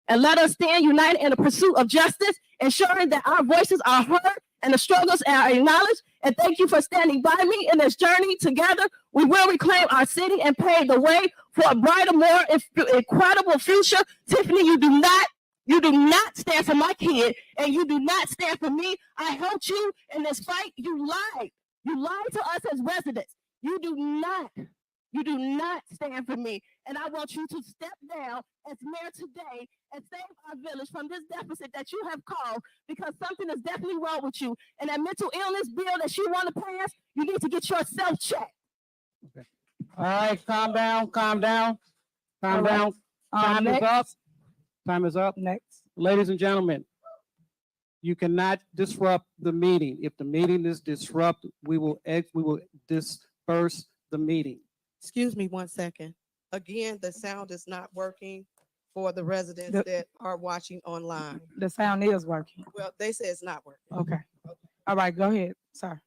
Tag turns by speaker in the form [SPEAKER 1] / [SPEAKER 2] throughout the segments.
[SPEAKER 1] And let us stand united in the pursuit of justice, ensuring that our voices are heard and the struggles are acknowledged. And thank you for standing by me in this journey. Together, we will reclaim our city and pave the way for a brighter, more incredible future. Tiffany, you do not stand for my kid, and you do not stand for me. I helped you in this fight. You lied. You lied to us as residents. You do not stand for me. And I want you to step down as mayor today and save our village from this deficit that you have caused, because something is definitely wrong with you. And that mental illness bill that you want to pass, you need to get yourself checked.
[SPEAKER 2] Okay. All right, calm down. Time is up. Time is up.
[SPEAKER 3] Next.
[SPEAKER 2] Ladies and gentlemen, you cannot disrupt the meeting. If the meeting is disrupted, we will disperse the meeting.
[SPEAKER 4] Excuse me 1 second. Again, the sound is not working for the residents that are watching online.
[SPEAKER 3] The sound is working.
[SPEAKER 4] Well, they say it's not working.
[SPEAKER 3] Okay. All right, go ahead, sir.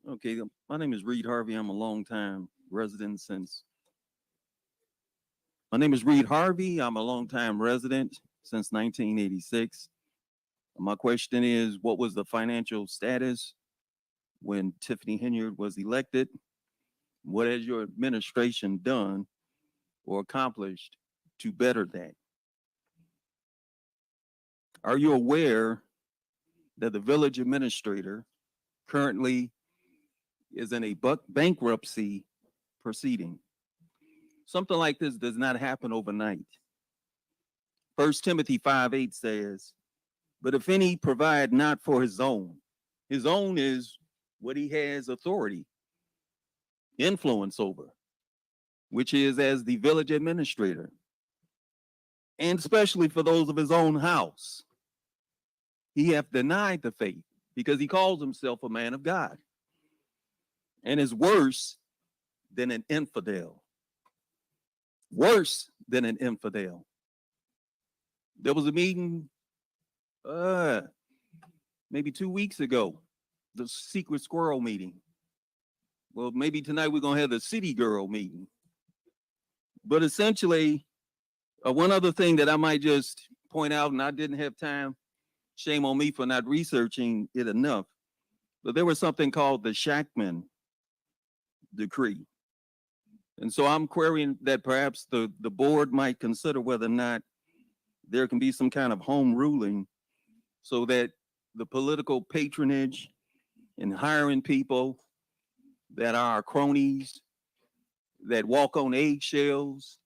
[SPEAKER 5] Okay, my name is Reed Harvey. I'm a longtime resident since 1986. My question is, what was the financial status when Tiffany Henyard was elected? What has your administration done or accomplished to better that? Are you aware that the village administrator currently is in a bankruptcy proceeding? Something like this does not happen overnight. 1 Timothy 5:8 says, but if any provide not for his own is what he has authority, influence over, which is as the village administrator, and especially for those of his own house. He hath denied the faith because he calls himself a man of God, and is worse than an infidel. Worse than an infidel. There was a meeting maybe 2 weeks ago, the secret squirrel meeting. Well, maybe tonight we're going to have the city girl meeting. But essentially, one other thing that I might just point out, and I didn't have time, shame on me for not researching it enough, but there was something called the Shackman decree. And so I'm querying that perhaps the board might consider whether or not there can be some kind of home ruling so that the political patronage and hiring people that are cronies, that walk on eggshells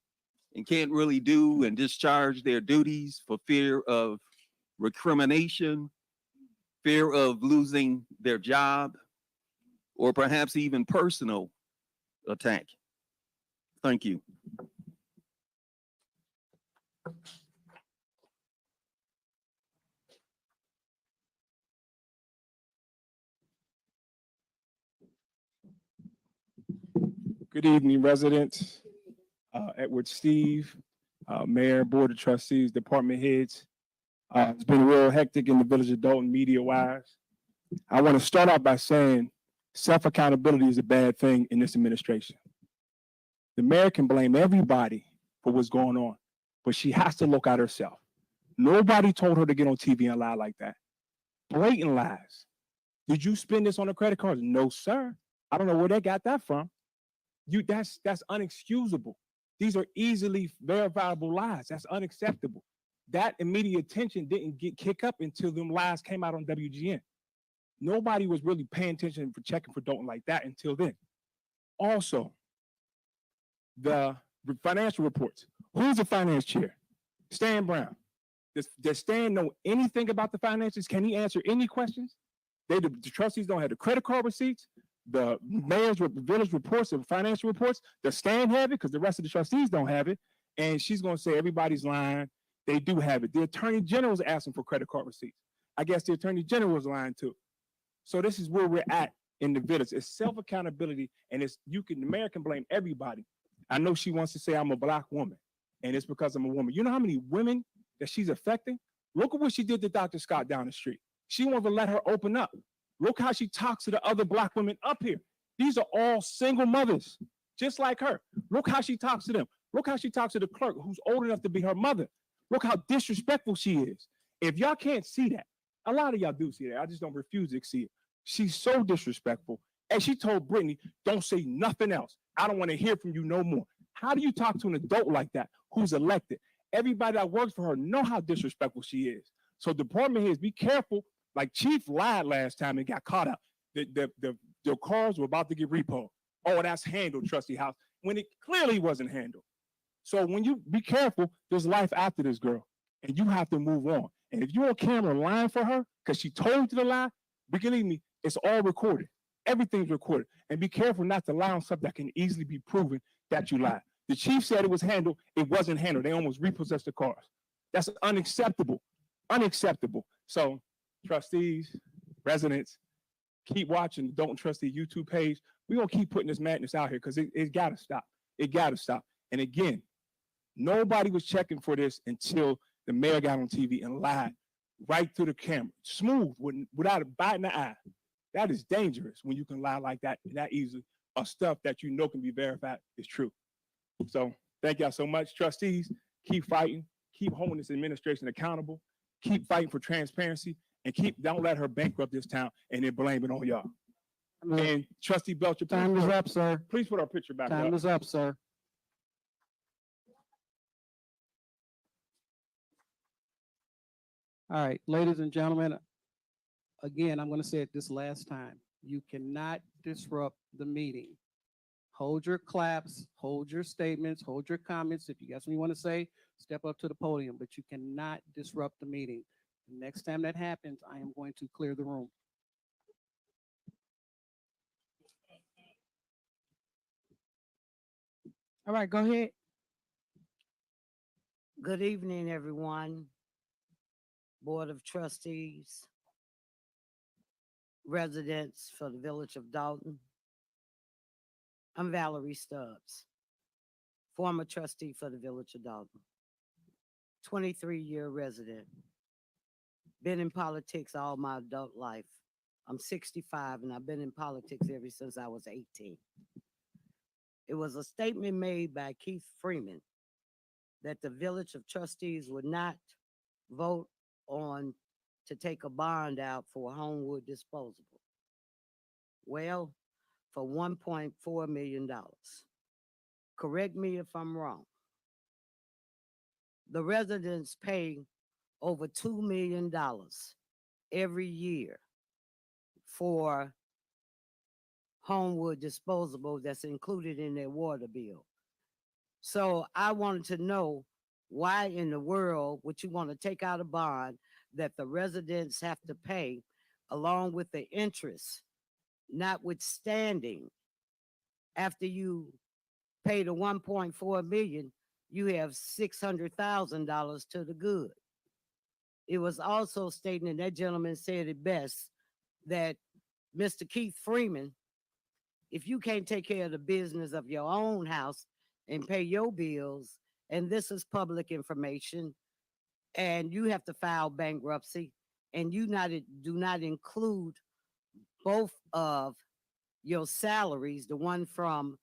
[SPEAKER 5] and can't really do and discharge their duties for fear of recrimination, fear of losing their job, or perhaps even personal attack. Thank you.
[SPEAKER 6] Good evening, residents. Edward Steve, Mayor, Board of Trustees, Department Heads. It's been real hectic in the village of Dolton media-wise. I want to start out by saying self-accountability is a bad thing in this administration. The mayor can blame everybody for what's going on, but she has to look at herself. Nobody told her to get on TV and lie like that. Blatant lies. Did you spend this on a credit card? No, sir. I don't know where they got that from. That's unexcusable. These are easily verifiable lies. That's unacceptable. That immediate attention didn't kick up until them lies came out on WGN. Nobody was really paying attention for checking for Dolton like that until then. Also, the financial reports. Who's the finance chair? Stan Brown. Does Stan know anything about the finances? Can he answer any questions? The trustees don't have the credit card receipts. The mayor's village reports and financial reports. Does Stan have it? Because the rest of the trustees don't have it. And she's going to say everybody's lying. They do have it. The attorney general is asking for credit card receipts. I guess the attorney general was lying too. So this is where we're at in the village. It's self-accountability, and the mayor can blame everybody. I know she wants to say I'm a Black woman, and it's because I'm a woman. You know how many women that she's affecting? Look at what she did to Dr. Scott down the street. She won't even let her open up. Look how she talks to the other Black women up here. These are all single mothers, just like her. Look how she talks to them. Look how she talks to the clerk who's old enough to be her mother. Look how disrespectful she is. If y'all can't see that, a lot of y'all do see that. I just don't refuse to see it. She's so disrespectful. And she told Brittany, don't say nothing else. I don't want to hear from you no more. How do you talk to an adult like that who's elected? Everybody that works for her know how disrespectful she is. So department heads, be careful. Like Chief lied last time and got caught out. The cars were about to get repoed. Oh, that's handled, Trustee House, when it clearly wasn't handled. So when you be careful, there's life after this girl, and you have to move on. And if you're on camera lying for her because she told you to lie, believe me, it's all recorded. Everything's recorded. And be careful not to lie on something that can easily be proven that you lied. The chief said it was handled. It wasn't handled. They almost repossessed the cars. That's unacceptable. Unacceptable. So trustees, residents, keep watching the Dolton Trustee YouTube page. We're going to keep putting this madness out here because it got to stop. It got to stop. And again, nobody was checking for this until the mayor got on TV and lied right through the camera, smooth, without a bite in the eye. That is dangerous when you can lie like that easily, or stuff that you know can be verified is true. So thank y'all so much. Trustees, keep fighting, keep holding this administration accountable, keep fighting for transparency, and don't let her bankrupt this town and then blame it on y'all. And Trustee Belcher,
[SPEAKER 2] Time is up, sir.
[SPEAKER 6] please put our picture back
[SPEAKER 2] Time
[SPEAKER 6] up.
[SPEAKER 2] is up, sir. All right, ladies and gentlemen, again, I'm going to say it this last time. You cannot disrupt the meeting. Hold your claps, hold your statements, hold your comments. If you got something you want to say, step up to the podium, but you cannot disrupt the meeting. The next time that happens, I am going to clear the room.
[SPEAKER 3] All right, go ahead.
[SPEAKER 7] Good evening, everyone. Board of Trustees, residents for the Village of Dolton. I'm Valerie Stubbs, former trustee for the Village of Dolton, 23-year resident. Been in politics all my adult life. I'm 65 and I've been in politics ever since I was 18. It was a statement made by Keith Freeman that the Village of Trustees would not vote on to take a bond out for Homewood disposable. Well, for $1.4 million. Correct me if I'm wrong. The residents pay over $2 million every year for Homewood disposable that's included in their water bill. So I wanted to know why in the world would you want to take out a bond that the residents have to pay along with the interest, notwithstanding after you pay the 1.4 million, you have $600,000 to the good. It was also stated, and that gentleman said it best, that Mr. Keith Freeman, if you can't take care of the business of your own house and pay your bills, and this is public information, and you have to file bankruptcy, and you do not include both of your salaries, the one from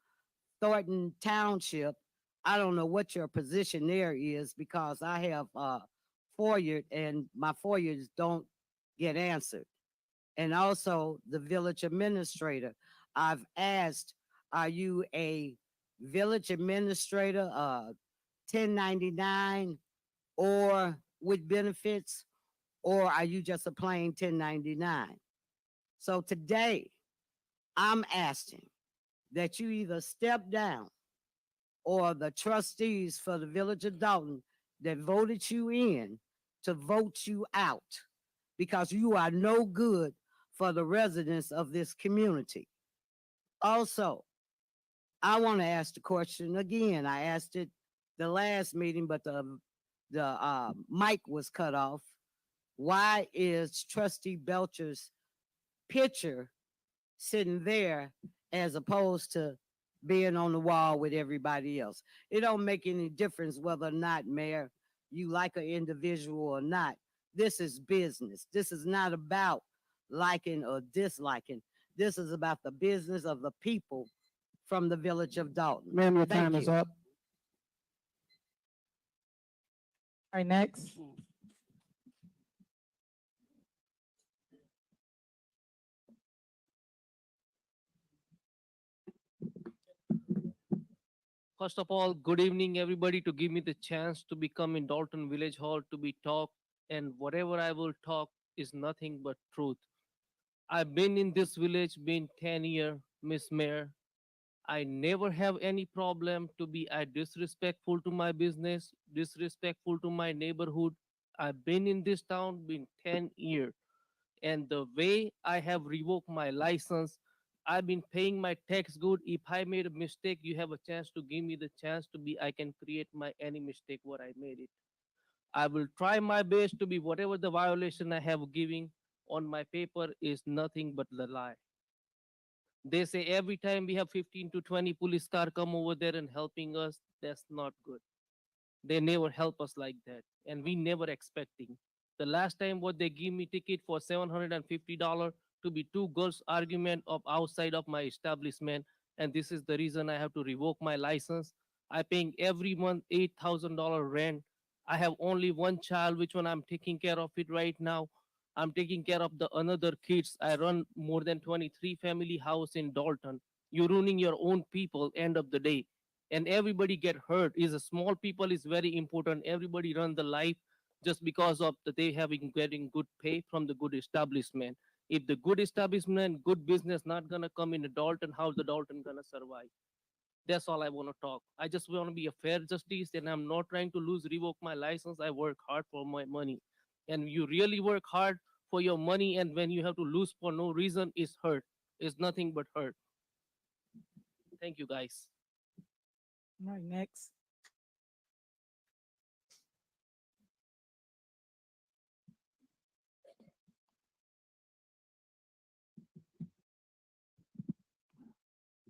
[SPEAKER 7] Thornton Township. I don't know what your position there is because I have FOIA and my FOIAs don't get answered. And also the village administrator. I've asked, are you a village administrator, 1099 or with benefits, or are you just a plain 1099? So today, I'm asking that you either step down or the trustees for the Village of Dolton that voted you in to vote you out because you are no good for the residents of this community. Also, I want to ask the question again. I asked it the last meeting, but the mic was cut off. Why is Trustee Belcher's picture sitting there as opposed to being on the wall with everybody else? It don't make any difference whether or not, Mayor, you like an individual or not. This is business. This is not about liking or disliking. This is about the business of the people from the Village of Dolton.
[SPEAKER 2] Ma'am, your
[SPEAKER 7] Thank
[SPEAKER 2] time is
[SPEAKER 7] you.
[SPEAKER 2] up.
[SPEAKER 3] right, next.
[SPEAKER 8] First of all, good evening, everybody, to give me the chance to become in Dolton Village Hall to be talked, and whatever I will talk is nothing but truth. I've been in this village, been 10 years, Miss Mayor. I never have any problem to be disrespectful to my business, disrespectful to my neighborhood. I've been in this town, been 10 years, and the way I have revoked my license, I've been paying my tax good. If I made a mistake, you have a chance to give me the chance to be, I can create my any mistake what I made it. I will try my best to be whatever the violation I have giving on my paper is nothing but the lie. They say every time we have 15 to 20 police car come over there and helping us, that's not good. They never help us like that, and we never expecting. The last time what they give me ticket for $750 to be two girls argument of outside of my establishment, and this is the reason I have to revoke my license. I paying every month $8,000 rent. I have only one child, which one I'm taking care of it right now. I'm taking care of the another kids. I run more than 23 family house in Dolton. You're ruining your own people end of the day, and everybody get hurt. Is a small people is very important. Everybody run the life just because of the they having getting good pay from the good establishment. If the good establishment, good business not gonna come in the Dalton, how the Dalton gonna survive? That's all I want to talk. I just want to be a fair justice, and I'm not trying to lose revoke my license. I work hard for my money, and you really work hard for your money, and when you have to lose for no reason, it's hurt. It's nothing but hurt. Thank you, guys.
[SPEAKER 3] Right, next.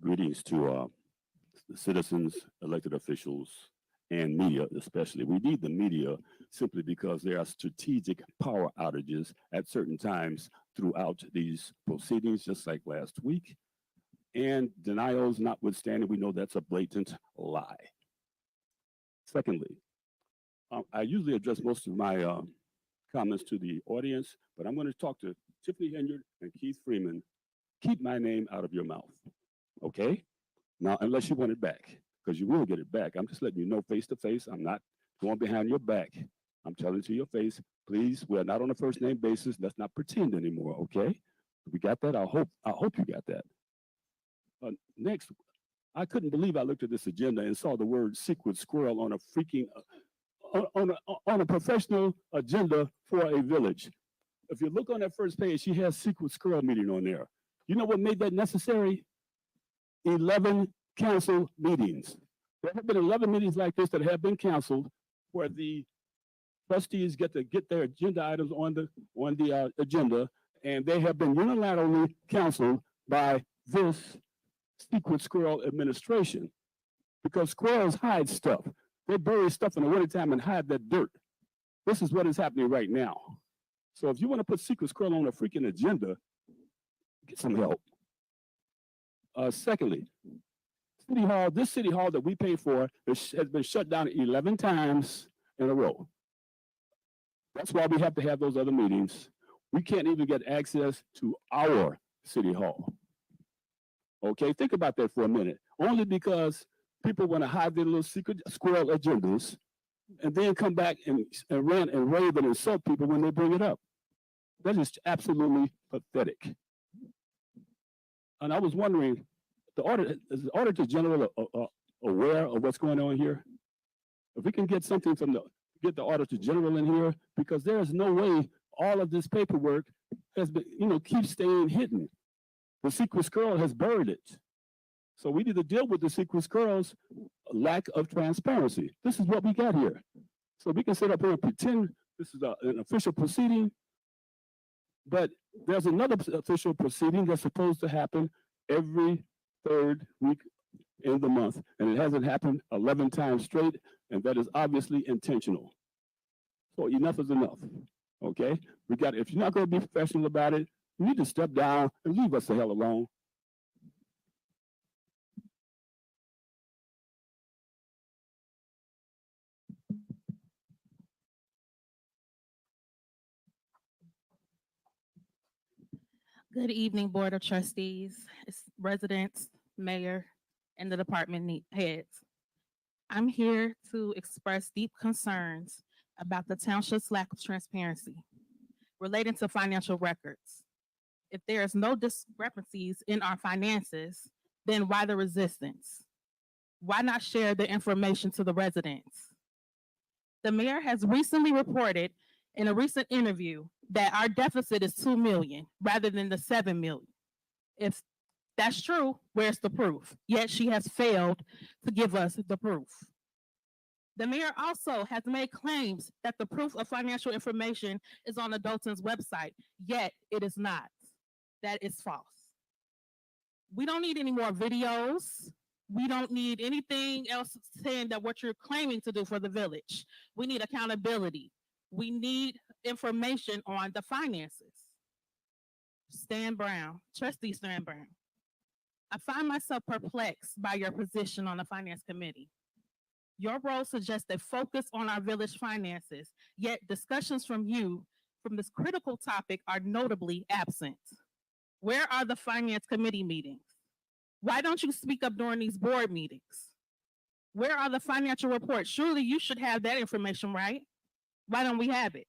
[SPEAKER 9] Greetings to the citizens, elected officials, and media especially. We need the media simply because there are strategic power outages at certain times throughout these proceedings, just like last week. And denials notwithstanding, we know that's a blatant lie. Secondly, I usually address most of my comments to the audience, but I'm going to talk to Tiffany Henyard and Keith Freeman. Keep my name out of your mouth, okay? Now, unless you want it back, because you will get it back. I'm just letting you know face to face. I'm not going behind your back. I'm telling to your face, please, we're not on a first name basis. Let's not pretend anymore, okay? We got that? I hope you got that. Next, I couldn't believe I looked at this agenda and saw the word secret squirrel on a freaking, on a professional agenda for a village. If you look on that first page, she has secret squirrel meeting on there. You know what made that necessary? 11 council meetings. There have been 11 meetings like this that have been canceled where the trustees get to get their agenda items on the agenda, and they have been unilaterally canceled by this secret squirrel administration, because squirrels hide stuff. They bury stuff in the wintertime and hide that dirt. This is what is happening right now. So if you want to put secret squirrel on a freaking agenda, get some help. Secondly, City Hall, this City Hall that we pay for has been shut down 11 times in a row. That's why we have to have those other meetings. We can't even get access to our City Hall. Okay, think about that for a minute. Only because people want to hide their little secret squirrel agendas and then come back and rant and rave and insult people when they bring it up. That is absolutely pathetic. And I was wondering, is the Auditor General aware of what's going on here? If we can get something from get the Auditor General in here, because there is no way all of this paperwork has been, keeps staying hidden. The secret squirrel has buried it. So we need to deal with the secret squirrel's lack of transparency. This is what we got here. So we can sit up here and pretend this is an official proceeding, but there's another official proceeding that's supposed to happen every third week in the month, and it hasn't happened 11 times straight, and that is obviously intentional. So enough is enough, okay? If you're not going to be professional about it, you need to step down and leave us the hell alone.
[SPEAKER 3] Good evening, Board of Trustees, residents, mayor, and the department heads. I'm here to express deep concerns about the township's lack of transparency relating to financial records. If there is no discrepancies in our finances, then why the resistance? Why not share the information to the residents? The mayor has recently reported in a recent interview that our deficit is 2 million rather than the 7 million. If that's true, where's the proof? Yet she has failed to give us the proof. The mayor also has made claims that the proof of financial information is on the Dolton's website, yet it is not. That is false. We don't need any more videos. We don't need anything else saying that what you're claiming to do for the village. We need accountability. We need information on the finances. Stan Brown, Trustee Stan Brown. I find myself perplexed by your position on the Finance Committee. Your role suggests a focus on our village finances, yet discussions from you from this critical topic are notably absent. Where are the Finance Committee meetings? Why don't you speak up during these board meetings? Where are the financial reports? Surely you should have that information, right? Why don't we have it?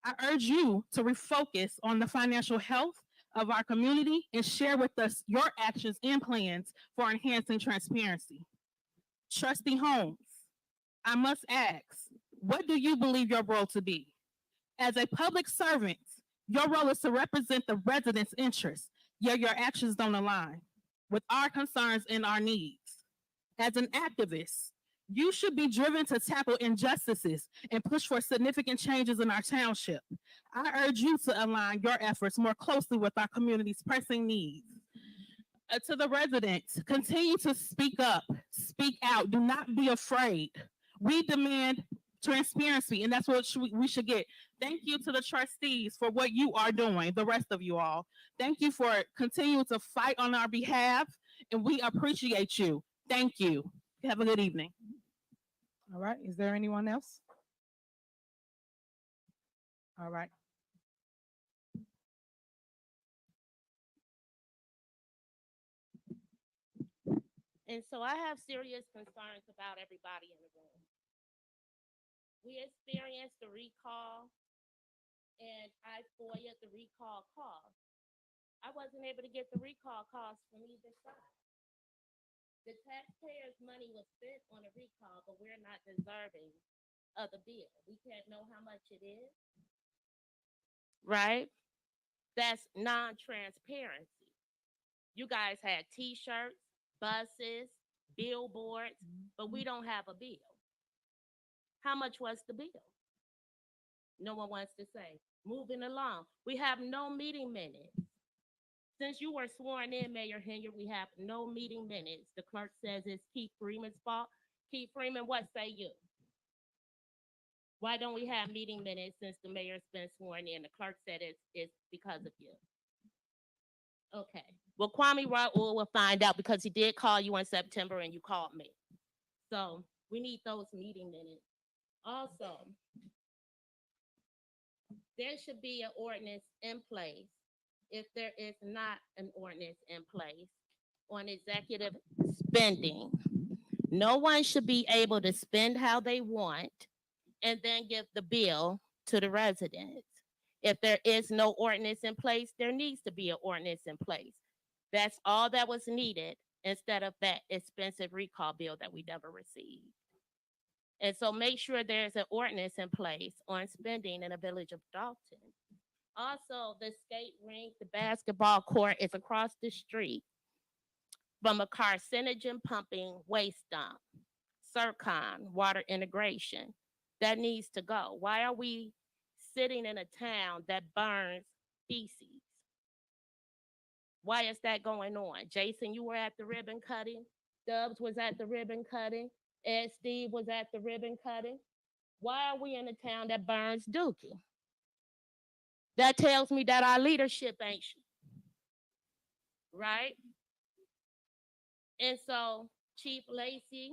[SPEAKER 3] I urge you to refocus on the financial health of our community and share with us your actions and plans for enhancing transparency. Trustee Holmes, I must ask, what do you believe your role to be? As a public servant, your role is to represent the residents' interests, yet your actions don't align with our concerns and our needs. As an activist, you should be driven to tackle injustices and push for significant changes in our township. I urge you to align your efforts more closely with our community's pressing needs. To the residents, continue to speak up, speak out, do not be afraid. We demand transparency, and that's what we should get. Thank you to the trustees for what you are doing, the rest of you all. Thank you for continuing to fight on our behalf, and we appreciate you. Thank you. Have a good evening. All right, is there anyone else? All right.
[SPEAKER 10] And so I have serious concerns about everybody in the room. We experienced the recall, and I FOIA'd the recall calls. I wasn't able to get the recall calls from either side. The taxpayers' money was spent on a recall, but we're not deserving of the bill. We can't know how much it is, right? That's non-transparency. You guys had T-shirts, buses, billboards, but we don't have a bill. How much was the bill? No one wants to say. Moving along, we have no meeting minutes. Since you were sworn in, Mayor Henyard, we have no meeting minutes. The clerk says it's Keith Freeman's fault. Keith Freeman, what say you? Why don't we have meeting minutes since the mayor's been sworn in? The clerk said it's because of you. Okay. Well, Kwame Raoul will find out because he did call you in September and you called me. So we need those meeting minutes. Also, there should be an ordinance in place if there is not an ordinance in place on executive spending. No one should be able to spend how they want and then give the bill to the residents. If there is no ordinance in place, there needs to be an ordinance in place. That's all that was needed instead of that expensive recall bill that we never received. And so make sure there's an ordinance in place on spending in the village of Dolton. Also, the skate rink, the basketball court is across the street from a carcinogen pumping waste dump, Circon, water integration. That needs to go. Why are we sitting in a town that burns feces? Why is that going on? Jason, you were at the ribbon cutting. Dubs was at the ribbon cutting. Ed Steve was at the ribbon cutting. Why are we in a town that burns dookie? That tells me that our leadership ain't right. And so, Chief Lacey,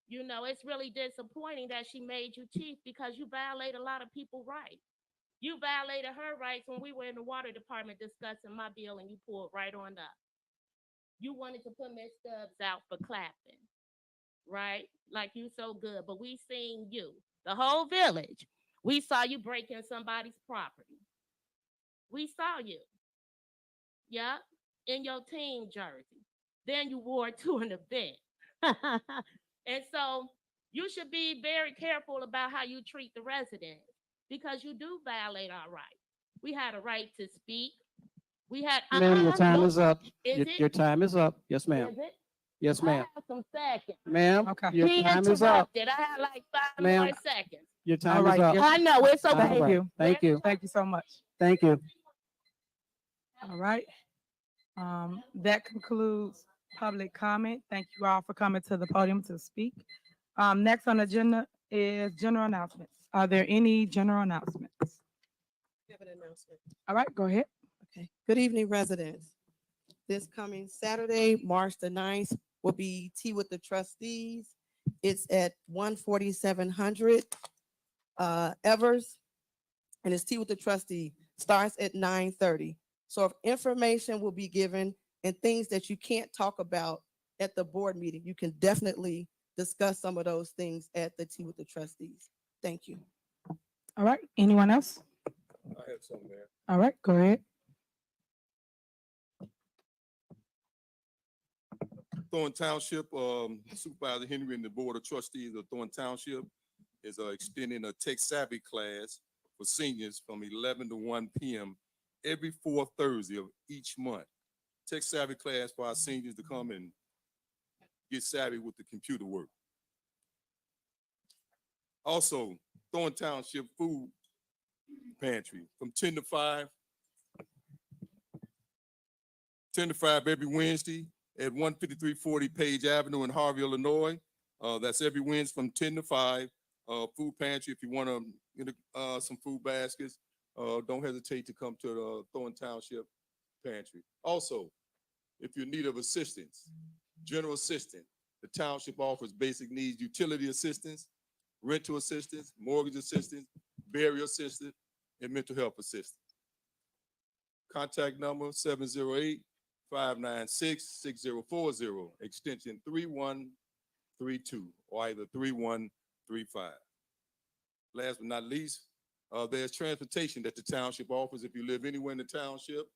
[SPEAKER 10] you know, it's really disappointing that she made you chief because you violate a lot of people's rights. You violated her rights when we were in the water department discussing my bill and you pulled right on up. You wanted to put Miss Stubbs out for clapping, right? Like you so good, but we seen you, the whole village. We saw you breaking somebody's property. We saw you. Yeah, in your team jersey. Then you wore it to an event. And so you should be very careful about how you treat the residents because you do violate our rights. We had a right to speak. We had.
[SPEAKER 2] Ma'am, your time
[SPEAKER 10] no,
[SPEAKER 2] is up.
[SPEAKER 10] Is
[SPEAKER 2] Your,
[SPEAKER 10] it?
[SPEAKER 2] your time is up. Yes, ma'am.
[SPEAKER 10] Is it?
[SPEAKER 2] Yes,
[SPEAKER 10] I
[SPEAKER 2] ma'am.
[SPEAKER 10] have some seconds.
[SPEAKER 2] Ma'am,
[SPEAKER 7] Okay.
[SPEAKER 2] your
[SPEAKER 10] He
[SPEAKER 2] time is up.
[SPEAKER 10] interrupted. I had like 5
[SPEAKER 2] Ma'am.
[SPEAKER 10] more seconds.
[SPEAKER 2] Your time is up.
[SPEAKER 10] I know it's
[SPEAKER 2] All
[SPEAKER 10] okay.
[SPEAKER 2] right. Thank you.
[SPEAKER 7] Thank you so much.
[SPEAKER 2] Thank you.
[SPEAKER 7] All right. That concludes public comment. Thank you all for coming to the podium to speak. Next on the agenda is general announcements. Are there any general announcements?
[SPEAKER 4] We have an announcement.
[SPEAKER 7] All right, go ahead.
[SPEAKER 4] Okay. Good evening, residents. This coming Saturday, March the 9th, will be Tea with the Trustees. It's at 14700 Evers, and it's Tea with the Trustee. Starts at 9:30. So if information will be given and things that you can't talk about at the board meeting, you can definitely discuss some of those things at the Tea with the Trustees. Thank you.
[SPEAKER 7] All right, anyone else?
[SPEAKER 6] I have something there.
[SPEAKER 7] All right, go ahead.
[SPEAKER 11] Thornton Township, Supervisor Henry and the Board of Trustees of Thornton Township is extending a tech savvy class for seniors from 11 to 1 p.m. every fourth Thursday of each month. Tech savvy class for our seniors to come and get savvy with the computer work. Also, Thornton Township Food Pantry from 10 to 5. 10 to 5 every Wednesday at 15340 Page Avenue in Harvey, Illinois. That's every Wednesday from 10 to 5. Food pantry, if you want to get some food baskets, don't hesitate to come to the Thornton Township Pantry. Also, if you're in need of assistance, general assistance, the township offers basic needs, utility assistance, rental assistance, mortgage assistance, burial assistance, and mental health assistance. Contact number 708-596-6040, extension 3132, or either 3135. Last but not least, there's transportation that the township offers if you live anywhere in the township,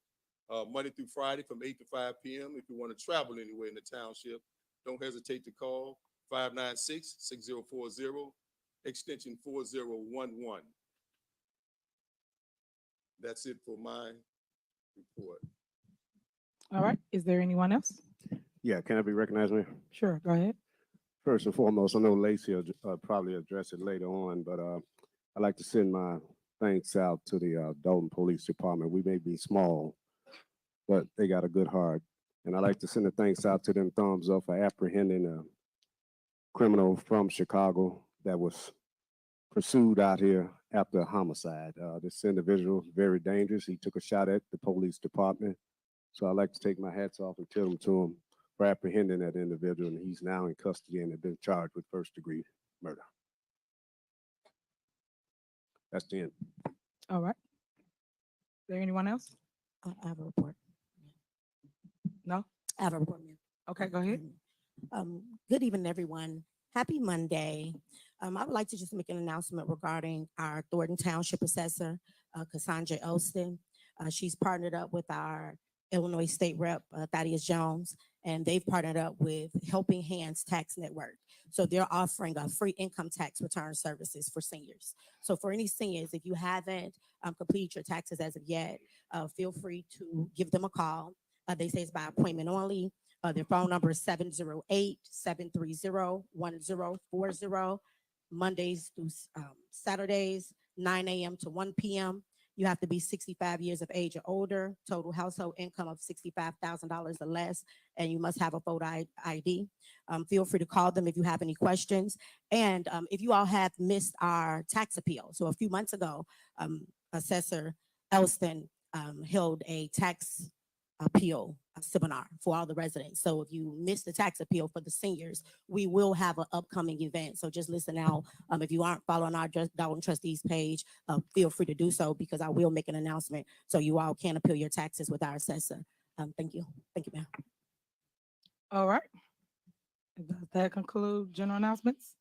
[SPEAKER 11] Monday through Friday from 8 to 5 p.m. If you want to travel anywhere in the township, don't hesitate to call 596-6040, extension 4011. That's it for my report.
[SPEAKER 7] All right, is there anyone else?
[SPEAKER 12] Yeah, can I be recognized, Mayor?
[SPEAKER 7] Sure, go ahead.
[SPEAKER 12] First and foremost, I know Lacey will probably address it later on, but I'd like to send my thanks out to the Dolton Police Department. We may be small, but they got a good heart. And I'd like to send a thanks out to them, thumbs up, for apprehending a criminal from Chicago that was pursued out here after a homicide. This individual is very dangerous. He took a shot at the police department. So I'd like to take my hats off and tell them to him for apprehending that individual, and he's now in custody and has been charged with first-degree murder. That's the end.
[SPEAKER 7] All right. Is there anyone else?
[SPEAKER 13] I have a report.
[SPEAKER 7] No?
[SPEAKER 13] I have a report, ma'am.
[SPEAKER 7] Okay, go ahead.
[SPEAKER 13] Good evening, everyone. Happy Monday. I would like to just make an announcement regarding our Thornton Township Assessor, Cassandra Elston. She's partnered up with our Illinois State Rep, Thaddeus Jones, and they've partnered up with Helping Hands Tax Network. So they're offering free income tax return services for seniors. So for any seniors, if you haven't completed your taxes as of yet, feel free to give them a call. They say it's by appointment only. Their phone number is 708-730-1040, Mondays through Saturdays, 9 a.m. to 1 p.m. You have to be 65 years of age or older, total household income of $65,000 or less, and you must have a photo ID. Feel free to call them if you have any questions. And if you all have missed our tax appeal. So a few months ago, Assessor Elston held a tax appeal seminar for all the residents. So if you missed the tax appeal for the seniors, we will have an upcoming event. So just listen out. If you aren't following our Dolton Trustees page, feel free to do so because I will make an announcement so you all can appeal your taxes with our assessor. Thank you. Thank you, ma'am.
[SPEAKER 14] All right. Does that conclude general announcements?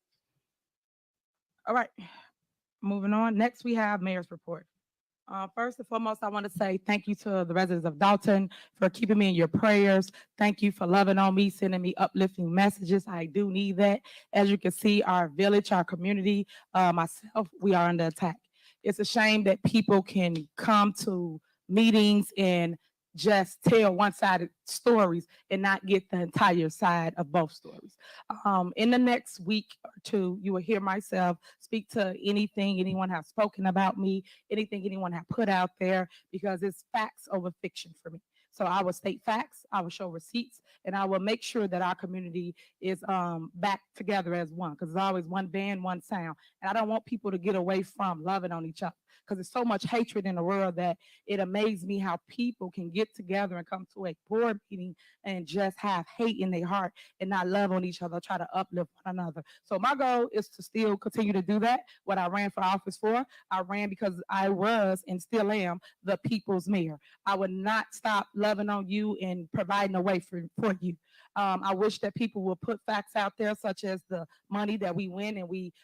[SPEAKER 14] All right, moving on. Next, we have mayor's report. First and foremost, I want to say thank you to the residents of Dolton for keeping me in your prayers. Thank you for loving on me, sending me uplifting messages. I do need that. As you can see, our village, our community, myself, we are under attack. It's a shame that people can come to meetings and just tell one-sided stories and not get the entire side of both stories. In the next week or two, you will hear myself speak to anything anyone has spoken about me, anything anyone have put out there, because it's facts over fiction for me. So I will state facts, I will show receipts, and I will make sure that our community is back together as one, because there's always one band, one sound. And I don't want people to get away from loving on each other, because there's so much hatred in the world that it amazes me how people can get together and come to a board meeting and just have hate in their heart and not love on each other, try to uplift one another. So my goal is to still continue to do that. What I ran for office for, I ran because I was and still am the people's mayor. I would not stop loving on you and providing a way for you. I wish that people will put facts out there, such as the money that we win and we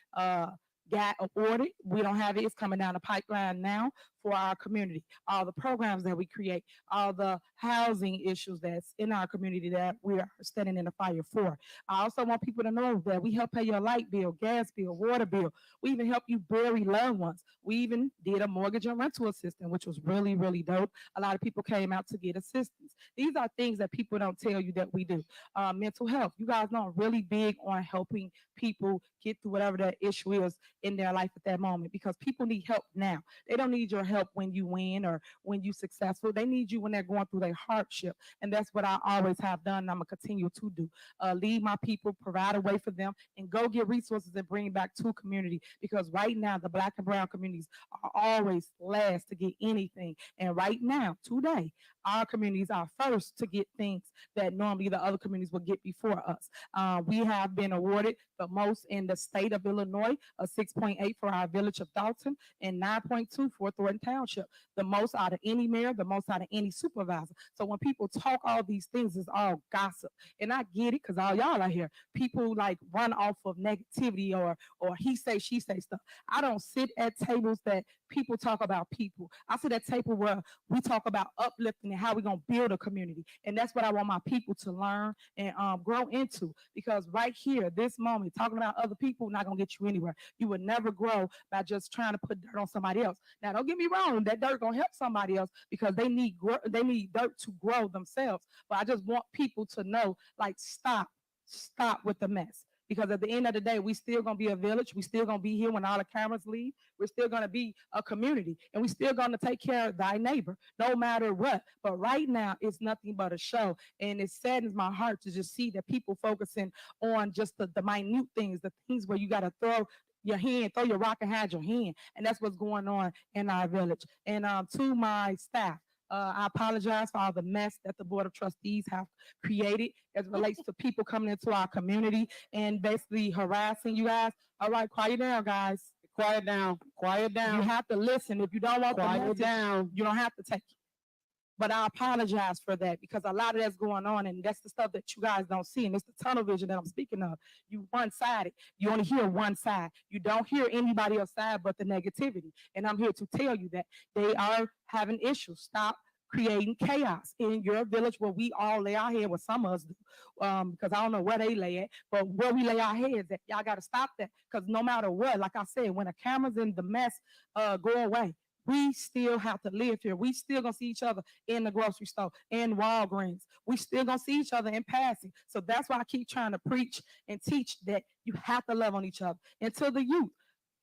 [SPEAKER 14] got awarded. We don't have it. It's coming down the pipeline now for our community. All the programs that we create, all the housing issues that's in our community that we are standing in the fire for. I also want people to know that we help pay your light bill, gas bill, water bill. We even help you bury loved ones. We even did a mortgage and rental assistance, which was really, really dope. A lot of people came out to get assistance. These are things that people don't tell you that we do. Mental health. You guys know I'm really big on helping people get through whatever that issue is in their life at that moment, because people need help now. They don't need your help when you win or when you're successful. They need you when they're going through their hardship. And that's what I always have done, and I'm going to continue to do. Lead my people, provide a way for them, and go get resources and bring back to community, because right now the Black and brown communities are always last to get anything. And right now, today, our communities are first to get things that normally the other communities will get before us. We have been awarded the most in the state of Illinois, a 6.8 for our village of Dolton and 9.2 for Thornton Township. The most out of any mayor, the most out of any supervisor. So when people talk all these things, it's all gossip. And I get it, because all y'all are here. People like run off of negativity or he say, she say stuff. I don't sit at tables that people talk about people. I sit at table where we talk about uplifting and how we're going to build a community. And that's what I want my people to learn and grow into, because right here, this moment, talking about other people not going to get you anywhere. You would never grow by just trying to put dirt on somebody else. Now, don't get me wrong, that dirt going to help somebody else because they need dirt to grow themselves. But I just want people to know, like, stop with the mess. Because at the end of the day, we still gonna be a village. We still gonna be here when all the cameras leave. We're still gonna be a community, and we still gonna take care of thy neighbor, no matter what. But right now, it's nothing but a show, and it saddens my heart to just see that people focusing on just the minute things, the things where you gotta throw your hand, throw your rock and hide your hand, and that's what's going on in our village. And to my staff, I apologize for all the mess that the Board of Trustees have created as it relates to people coming into our community and basically harassing you guys. All right, quiet down, guys.
[SPEAKER 7] Quiet down, quiet down.
[SPEAKER 14] You have to listen. If you don't want the
[SPEAKER 7] Quiet
[SPEAKER 14] message,
[SPEAKER 7] down.
[SPEAKER 14] you don't have to take it. But I apologize for that, because a lot of that's going on, and that's the stuff that you guys don't see, and it's the tunnel vision that I'm speaking of. You one-sided. You only hear one side. You don't hear anybody else's side but the negativity. And I'm here to tell you that they are having issues. Stop creating chaos in your village where we all lay our head, what some of us do, because I don't know where they lay at, but where we lay our heads at. Y'all got to stop that, because no matter what, like I said, when the cameras and the mess go away, we still have to live here. We still gonna see each other in the grocery store, in Walgreens. We still gonna see each other in passing. So that's why I keep trying to preach and teach that you have to love on each other. And to the youth,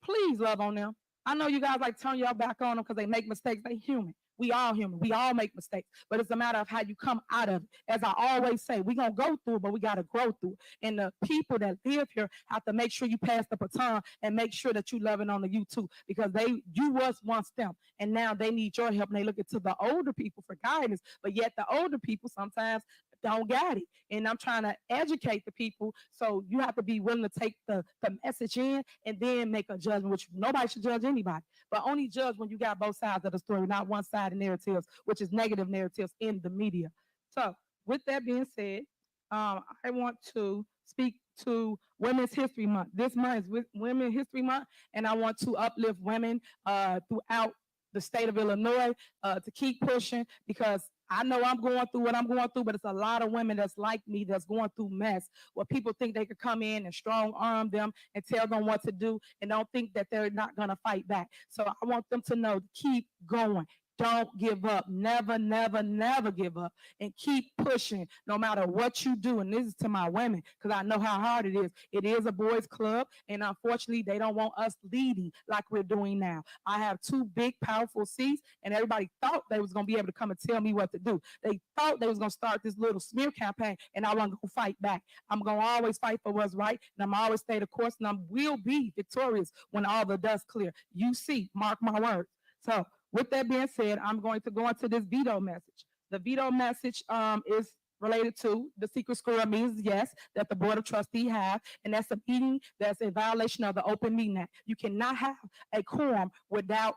[SPEAKER 14] please love on them. I know you guys like turn your back on them because they make mistakes. They human. We all human. We all make mistakes, but it's a matter of how you come out of it. As I always say, we're going to go through it, but we got to grow through it. And the people that live here have to make sure you pass the baton and make sure that you loving on the you too, because you was once them, and now they need your help, and they looking to the older people for guidance, but yet the older people sometimes don't got it. And I'm trying to educate the people. So you have to be willing to take the message in and then make a judgment, which nobody should judge anybody, but only judge when you got both sides of the story, not one-sided narratives, which is negative narratives in the media. So with that being said, I want to speak to Women's History Month. This month is Women's History Month, and I want to uplift women throughout the state of Illinois to keep pushing, because I know I'm going through what I'm going through, but it's a lot of women that's like me that's going through mess where people think they could come in and strong arm them and tell them what to do and don't think that they're not going to fight back. So I want them to know, keep going. Don't give up. Never, never, never give up, and keep pushing no matter what you do. And this is to my women, because I know how hard it is. It is a boys' club, and unfortunately, they don't want us leading like we're doing now. I have two big, powerful seats, and everybody thought they was going to be able to come and tell me what to do. They thought they was going to start this little smear campaign, and I wasn't going to fight back. I'm going to always fight for what's right, and I'm always stay the course, and I will be victorious when all the dust clear. You see, mark my words. So with that being said, I'm going to go into this veto message. The veto message is related to the secret squirrel meetings, yes, that the Board of Trustees have, and that's a meeting that's a violation of the Open Meeting Act. You cannot have a quorum without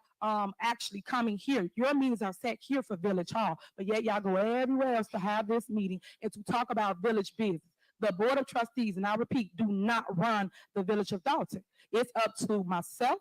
[SPEAKER 14] actually coming here. Your meetings are set here for Village Hall, but yet y'all go everywhere else to have this meeting and to talk about village business. The Board of Trustees, and I repeat, do not run the Village of Dolton. It's up to myself,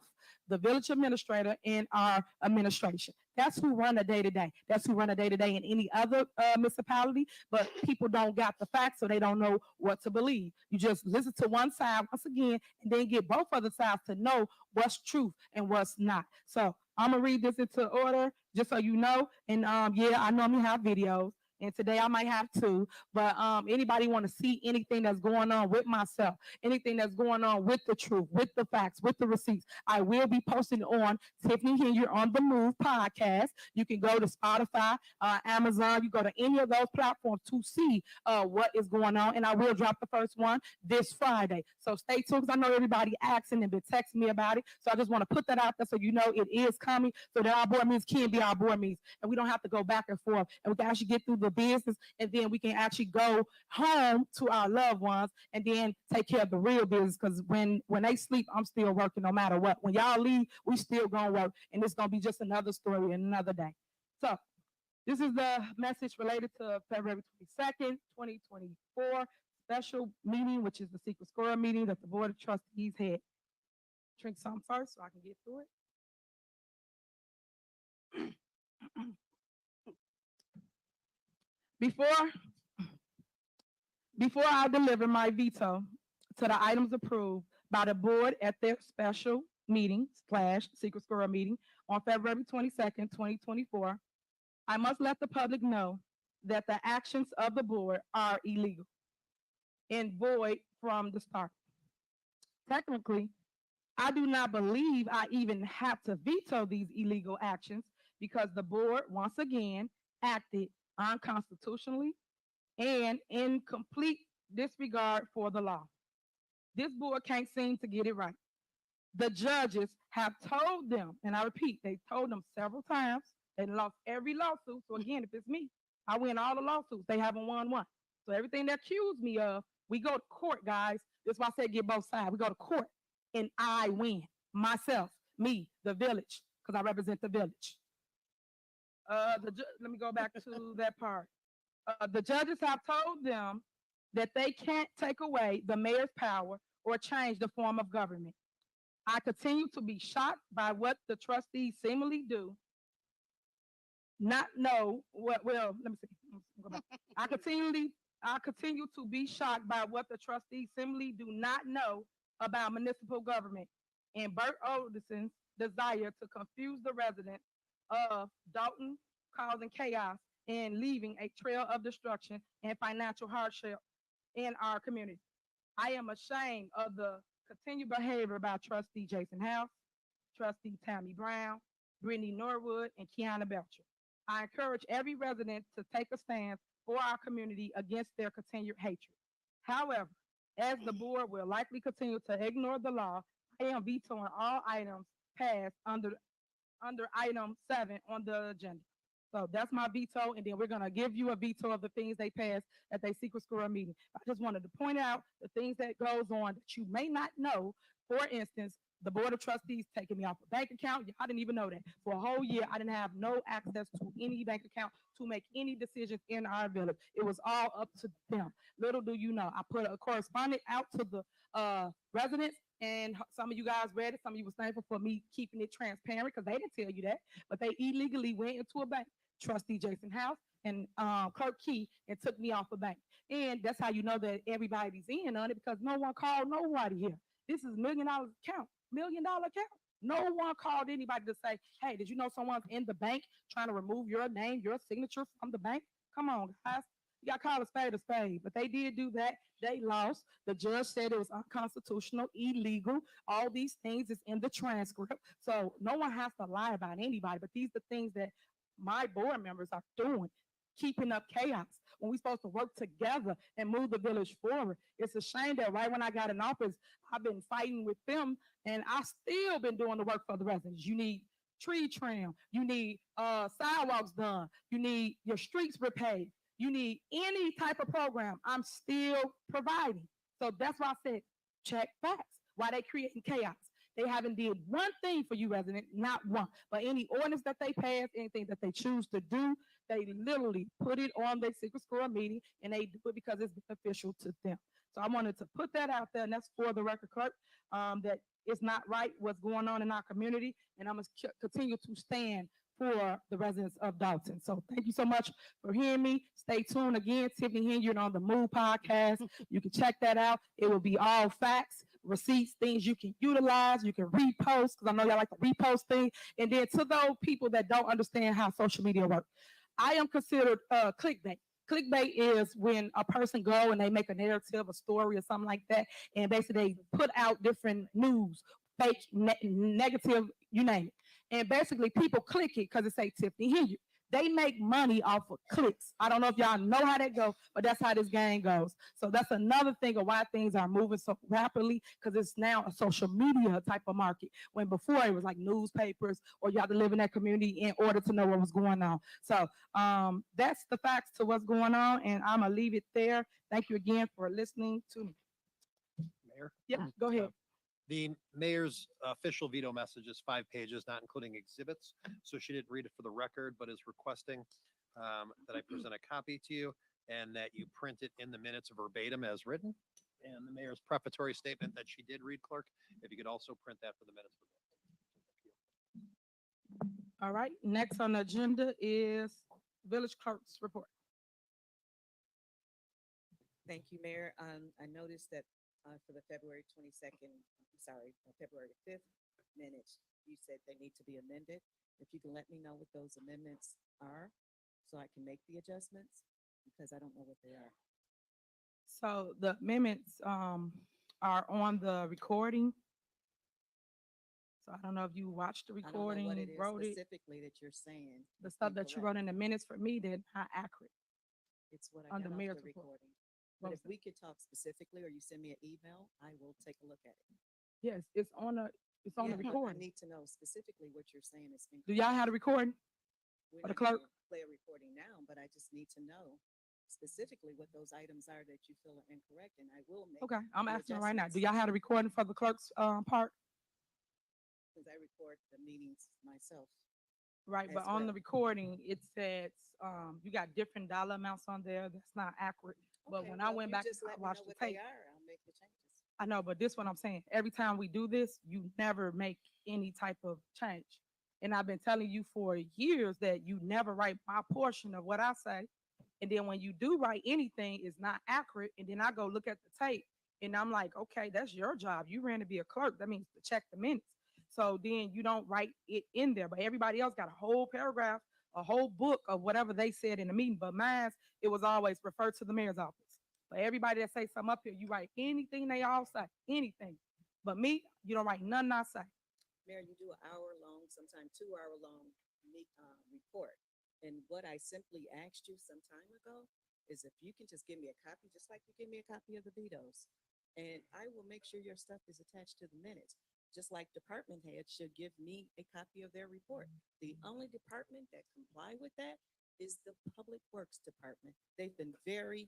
[SPEAKER 14] the village administrator, and our administration. That's who run the day-to-day. That's who run the day-to-day in any other municipality, but people don't got the facts, so they don't know what to believe. You just listen to one side once again, and then get both other sides to know what's truth and what's not. So I'm gonna read this into order, just so you know, and yeah, I normally have videos, and today I might have two, but anybody want to see anything that's going on with myself, anything that's going on with the truth, with the facts, with the receipts, I will be posting on Tiffany Henyard on the Move podcast. You can go to Spotify, Amazon, you go to any of those platforms to see what is going on, and I will drop the first one this Friday. So stay tuned, because I know everybody asking and been texting me about it, so I just want to put that out there so you know it is coming, so that our board meetings can be our board meetings, and we don't have to go back and forth, and we can actually get through the business, and then we can actually go home to our loved ones and then take care of the real business, because when they sleep, I'm still working no matter what. When y'all leave, we still gonna work, and it's gonna be just another story another day. So this is the message related to February 22nd, 2024 special meeting, which is the secret squirrel meeting that the Board of Trustees had. Drink some first so I can get through it. Before I deliver my veto to the items approved by the board at their special meeting / secret squirrel meeting on February 22nd, 2024, I must let the public know that the actions of the board are illegal and void from the start. Technically, I do not believe I even have to veto these illegal actions, because the board once again acted unconstitutionally and in complete disregard for the law. This board can't seem to get it right. The judges have told them, and I repeat, they told them several times, they lost every lawsuit. So again, if it's me, I win all the lawsuits. They haven't won one. So everything they accuse me of, we go to court, guys. That's why I said get both sides. We go to court, and I win. Myself, me, the village, because I represent the village. Let me go back to that part. The judges have told them that they can't take away the mayor's power or change the form of government. I continue to be shocked by what the trustees seemingly do. Not know what, well, let me see. Go back. I continue to be shocked by what the trustees seemingly do not know about municipal government and Bert Alderson's desire to confuse the residents of Dolton, causing chaos and leaving a trail of destruction and financial hardship in our community. I am ashamed of the continued behavior by Trustee Jason House, Trustee Tammy Brown, Brittany Norwood, and Kiana Belcher. I encourage every resident to take a stand for our community against their continued hatred. However, as the board will likely continue to ignore the law, I am vetoing all items passed under item 7 on the agenda. So that's my veto, and then we're gonna give you a veto of the things they passed at their secret squirrel meeting. I just wanted to point out the things that goes on that you may not know. For instance, the Board of Trustees taking me off a bank account. I didn't even know that. For a whole year, I didn't have no access to any bank account to make any decisions in our village. It was all up to them. Little do you know, I put a correspondent out to the residents, and some of you guys read it. Some of you was thankful for me keeping it transparent because they didn't tell you that, but they illegally went into a bank, Trustee Jason House and Clerk Key, and took me off a bank. And that's how you know that everybody's in on it, because no one called nobody here. This is $1 million account, $1 million account. No one called anybody to say, hey, did you know someone's in the bank trying to remove your name, your signature from the bank? Come on, guys. You got to call a spade, but they did do that. They lost. The judge said it was unconstitutional, illegal. All these things is in the transcript. So no one has to lie about anybody, but these are the things that my board members are doing, keeping up chaos when we're supposed to work together and move the village forward. It's a shame that right when I got in office, I've been fighting with them, and I still been doing the work for the residents. You need tree trim, you need sidewalks done, you need your streets repaved, you need any type of program, I'm still providing. So that's why I said, check facts. Why they creating chaos? They haven't did one thing for you residents, not one. But any ordinance that they pass, anything that they choose to do, they literally put it on their secret squirrel meeting, and they do it because it's beneficial to them. So I wanted to put that out there, and that's for the record, clerk, that it's not right what's going on in our community, and I'm gonna continue to stand for the residents of Dolton. So thank you so much for hearing me. Stay tuned again, Tiffany Henyard on the Move podcast. You can check that out. It will be all facts, receipts, things you can utilize, you can repost, because I know y'all like to repost things. And then to those people that don't understand how social media works, I am considered clickbait. Clickbait is when a person go and they make a narrative, a story, or something like that, and basically they put out different news, fake, negative, you name it. And basically people click it because it say Tiffany Henyard. They make money off of clicks. I don't know if y'all know how that goes, but that's how this game goes. So that's another thing of why things are moving so rapidly, because it's now a social media type of market, when before it was like newspapers, or you have to live in that community in order to know what was going on. So that's the facts to what's going on, and I'm gonna leave it there. Thank you again for listening to me.
[SPEAKER 15] Mayor?
[SPEAKER 14] Yeah, go ahead.
[SPEAKER 15] The mayor's official veto message is 5 pages, not including exhibits. So she didn't read it for the record, but is requesting that I present a copy to you and that you print it in the minutes verbatim as written. And the mayor's prefatory statement that she did read, clerk, if you could also print that for the minutes.
[SPEAKER 14] All right, next on the agenda is village clerk's report.
[SPEAKER 16] Thank you, Mayor. I noticed that for the February 5th minutes, you said they need to be amended. If you can let me know what those amendments are, so I can make the adjustments, because I don't know what they are.
[SPEAKER 14] So the amendments are on the recording. So I don't know if you watched the
[SPEAKER 16] I don't know
[SPEAKER 14] recording,
[SPEAKER 16] what it is
[SPEAKER 14] wrote it.
[SPEAKER 16] specifically that you're saying.
[SPEAKER 14] The
[SPEAKER 16] is
[SPEAKER 14] stuff that you
[SPEAKER 16] incorrect.
[SPEAKER 14] wrote in the minutes for me, they're not accurate.
[SPEAKER 16] It's what
[SPEAKER 14] on
[SPEAKER 16] I
[SPEAKER 14] the
[SPEAKER 16] got off
[SPEAKER 14] mayor's
[SPEAKER 16] the
[SPEAKER 14] report.
[SPEAKER 16] recording.
[SPEAKER 14] What
[SPEAKER 16] But
[SPEAKER 14] was
[SPEAKER 16] if we could talk specifically, or you send me an email, I will take a look at it.
[SPEAKER 14] Yes, it's on the
[SPEAKER 16] Yeah,
[SPEAKER 14] the
[SPEAKER 16] but
[SPEAKER 14] recording.
[SPEAKER 16] I need to know specifically what you're saying is
[SPEAKER 14] Do y'all have the recording?
[SPEAKER 16] We're
[SPEAKER 14] or the
[SPEAKER 16] not gonna
[SPEAKER 14] clerk?
[SPEAKER 16] Play a recording now, but I just need to know specifically what those items are that you feel are incorrect, and I will make.
[SPEAKER 14] Okay, I'm
[SPEAKER 16] the
[SPEAKER 14] asking right now. Do
[SPEAKER 16] adjustments.
[SPEAKER 14] y'all have the recording for the clerk's part?
[SPEAKER 16] Because I record the meetings myself.
[SPEAKER 14] Right, but
[SPEAKER 16] as
[SPEAKER 14] on the
[SPEAKER 16] well.
[SPEAKER 14] recording, it says, you got different dollar amounts on there. That's not accurate. But
[SPEAKER 16] Okay,
[SPEAKER 14] when
[SPEAKER 16] well,
[SPEAKER 14] I
[SPEAKER 16] if
[SPEAKER 14] went
[SPEAKER 16] you
[SPEAKER 14] back,
[SPEAKER 16] just
[SPEAKER 14] I
[SPEAKER 16] let me
[SPEAKER 14] watched
[SPEAKER 16] know
[SPEAKER 14] the
[SPEAKER 16] what they
[SPEAKER 14] tape.
[SPEAKER 16] are, I'll make the changes.
[SPEAKER 14] I know, but this what I'm saying. Every time we do this, you never make any type of change. And I've been telling you for years that you never write my portion of what I say. And then when you do write anything, it's not accurate. And then I go look at the tape, and I'm like, okay, that's your job. You ran to be a clerk. That means to check the minutes. So then you don't write it in there. But everybody else got a whole paragraph, a whole book of whatever they said in the meeting. But mine, it was always referred to the mayor's office. But everybody that say something up here, you write anything they all say, anything. But me, you don't write nothing I say.
[SPEAKER 16] Mayor, you do an hour-long, sometimes 2-hour-long report. And what I simply asked you some time ago is if you can just give me a copy, just like you give me a copy of the vetoes. And I will make sure your stuff is attached to the minutes, just like department heads should give me a copy of their report. The only department that comply with that is the Public Works Department. They've been very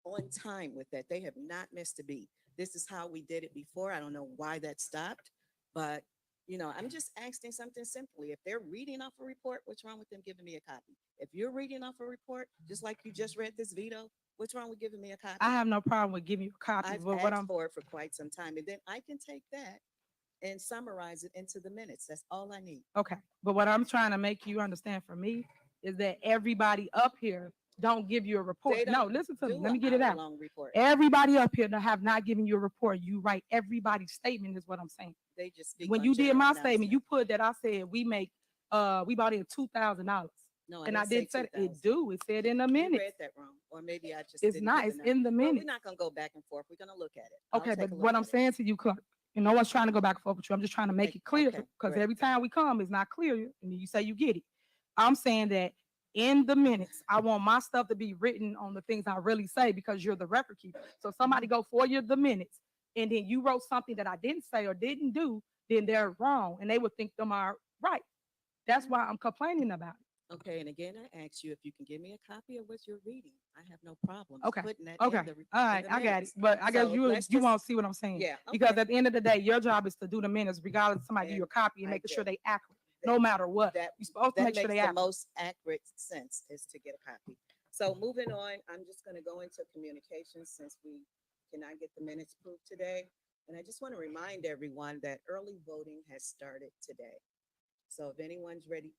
[SPEAKER 16] on time with that. They have not missed a beat. This is how we did it before. I don't know why that stopped, but you know, I'm just asking something simply. If they're reading off a report, what's wrong with them giving me a copy? If you're reading off a report, just like you just read this veto, what's wrong with giving me a copy?
[SPEAKER 14] I have no problem with giving you a copy,
[SPEAKER 16] I've
[SPEAKER 14] but what
[SPEAKER 16] asked
[SPEAKER 14] I'm,
[SPEAKER 16] for it for quite some time, and then I can take that and summarize it into the minutes. That's all I need.
[SPEAKER 14] okay, but what I'm trying to make you understand for me is that everybody up here don't give you a report.
[SPEAKER 16] They
[SPEAKER 14] No,
[SPEAKER 16] don't
[SPEAKER 14] listen to me.
[SPEAKER 16] do
[SPEAKER 14] Let me
[SPEAKER 16] an
[SPEAKER 14] get it out.
[SPEAKER 16] hour-long report.
[SPEAKER 14] Everybody up here that have not given you a report. You write everybody's statement is what I'm saying.
[SPEAKER 16] They just speak
[SPEAKER 14] When
[SPEAKER 16] on
[SPEAKER 14] you did
[SPEAKER 16] general
[SPEAKER 14] my statement,
[SPEAKER 16] announcement.
[SPEAKER 14] you put that I said we bought in $2,000.
[SPEAKER 16] No,
[SPEAKER 14] And I
[SPEAKER 16] say
[SPEAKER 14] did say that.
[SPEAKER 16] 2,000.
[SPEAKER 14] It do. It said in the
[SPEAKER 16] You
[SPEAKER 14] minutes.
[SPEAKER 16] read that wrong, or maybe I just
[SPEAKER 14] It's
[SPEAKER 16] didn't
[SPEAKER 14] not.
[SPEAKER 16] get
[SPEAKER 14] It's
[SPEAKER 16] the
[SPEAKER 14] in the
[SPEAKER 16] number. Well,
[SPEAKER 14] minutes.
[SPEAKER 16] we're not gonna go back and forth. We're gonna look at it. I'll
[SPEAKER 14] Okay,
[SPEAKER 16] take
[SPEAKER 14] but
[SPEAKER 16] a look
[SPEAKER 14] what I'm
[SPEAKER 16] at it.
[SPEAKER 14] saying to you, Clark, and no one's trying to go back and forth with you. I'm just trying to make
[SPEAKER 16] Okay,
[SPEAKER 14] it clear
[SPEAKER 16] okay,
[SPEAKER 14] because
[SPEAKER 16] great.
[SPEAKER 14] every time we come, it's not clear, and you say you get it. I'm saying that in the minutes, I want my stuff to be written on the things I really say because you're the record keeper. So if somebody go for you the minutes, and then you wrote something that I didn't say or didn't do, then they're wrong, and they would think them are right. That's why I'm complaining about it.
[SPEAKER 16] Okay, and again, I asked you if you can give me a copy of what you're reading. I have no problem
[SPEAKER 14] Okay.
[SPEAKER 16] putting that
[SPEAKER 14] Okay.
[SPEAKER 16] in the.
[SPEAKER 14] All right. I got it. But I guess
[SPEAKER 16] So
[SPEAKER 14] you
[SPEAKER 16] let's
[SPEAKER 14] you
[SPEAKER 16] just-
[SPEAKER 14] won't see what I'm saying.
[SPEAKER 16] Yeah,
[SPEAKER 14] Because
[SPEAKER 16] okay.
[SPEAKER 14] at the end of the day, your job is to do the minutes, regardless of somebody give you a
[SPEAKER 16] And
[SPEAKER 14] copy and
[SPEAKER 16] I
[SPEAKER 14] making sure
[SPEAKER 16] get
[SPEAKER 14] they accurate, no matter what.
[SPEAKER 16] That
[SPEAKER 14] You're supposed to
[SPEAKER 16] that
[SPEAKER 14] make sure
[SPEAKER 16] makes
[SPEAKER 14] they
[SPEAKER 16] the
[SPEAKER 14] accurate.
[SPEAKER 16] most accurate sense is to get a copy. So moving on, I'm just gonna go into communications since we cannot get the minutes approved today. And I just want to remind everyone that early voting has started today. So if anyone's ready,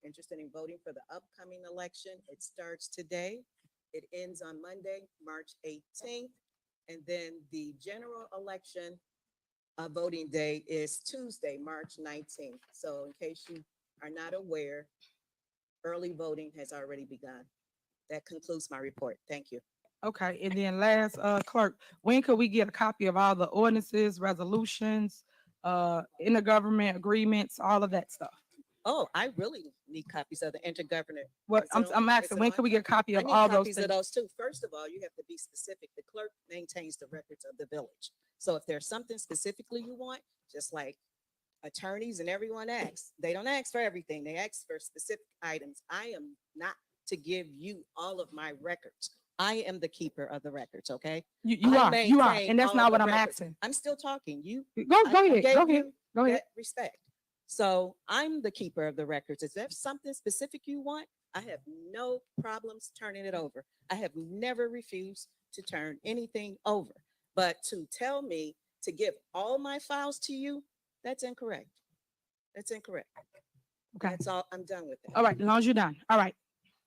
[SPEAKER 16] interested in voting for the upcoming election, it starts today. It ends on Monday, March 18th. And then the general election voting day is Tuesday, March 19th. So in case you are not aware, early voting has already begun. That concludes my report. Thank you.
[SPEAKER 14] Okay, and then last, clerk, when could we get a copy of all the ordinances, resolutions, intergovernment agreements, all of that stuff?
[SPEAKER 16] Oh, I really need copies of the intergovernment.
[SPEAKER 14] What,
[SPEAKER 16] Is it
[SPEAKER 14] I'm
[SPEAKER 16] on- is
[SPEAKER 14] asking,
[SPEAKER 16] it
[SPEAKER 14] when
[SPEAKER 16] on?
[SPEAKER 14] can we get a copy
[SPEAKER 16] I
[SPEAKER 14] of
[SPEAKER 16] need
[SPEAKER 14] all those
[SPEAKER 16] copies of
[SPEAKER 14] things?
[SPEAKER 16] those too. First of all, you have to be specific. The clerk maintains the records of the village. So if there's something specifically you want, just like attorneys and everyone asks, they don't ask for everything. They ask for specific items. I am not to give you all of my records. I am the keeper of the records, okay?
[SPEAKER 14] You
[SPEAKER 16] I
[SPEAKER 14] are,
[SPEAKER 16] maintain
[SPEAKER 14] and that's
[SPEAKER 16] all
[SPEAKER 14] not
[SPEAKER 16] the
[SPEAKER 14] what I'm
[SPEAKER 16] records.
[SPEAKER 14] asking.
[SPEAKER 16] I'm still talking.
[SPEAKER 14] Go
[SPEAKER 16] I
[SPEAKER 14] ahead,
[SPEAKER 16] gave
[SPEAKER 14] go ahead,
[SPEAKER 16] you
[SPEAKER 14] go ahead.
[SPEAKER 16] that respect. So I'm the keeper of the records. Is there something specific you want? I have no problems turning it over. I have never refused to turn anything over. But to tell me to give all my files to you, that's incorrect. That's incorrect.
[SPEAKER 14] Okay.
[SPEAKER 16] That's all. I'm done with that.
[SPEAKER 14] All right, as long as you're done. All right.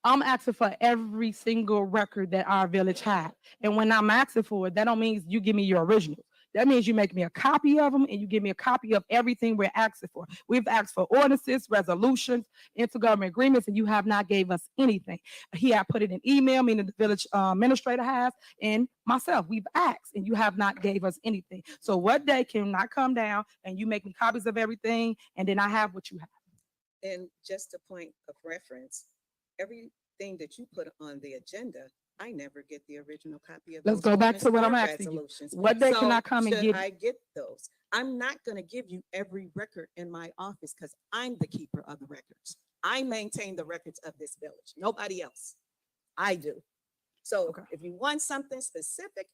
[SPEAKER 14] I'm asking for every single record that our village had. And when I'm asking for it, that don't mean you give me your original. That means you make me a copy of them and you give me a copy of everything we're asking for. We've asked for ordinances, resolutions, intergovernment agreements, and you have not gave us anything. He had put it in email, meaning the village administrator has, and myself, we've asked, and you have not gave us anything. So what day can I come down and you make me copies of everything, and then I have what you have?
[SPEAKER 16] And just a point of reference, everything that you put on the agenda, I never get the original copy of
[SPEAKER 14] Let's
[SPEAKER 16] those
[SPEAKER 14] go back to
[SPEAKER 16] ordinances
[SPEAKER 14] what I'm
[SPEAKER 16] or
[SPEAKER 14] asking you.
[SPEAKER 16] resolutions.
[SPEAKER 14] What day can
[SPEAKER 16] So
[SPEAKER 14] I come and
[SPEAKER 16] should
[SPEAKER 14] get it?
[SPEAKER 16] I get those? I'm not going to give you every record in my office because I'm the keeper of the records. I maintain the records of this village. Nobody else. I do. So if you want something specific,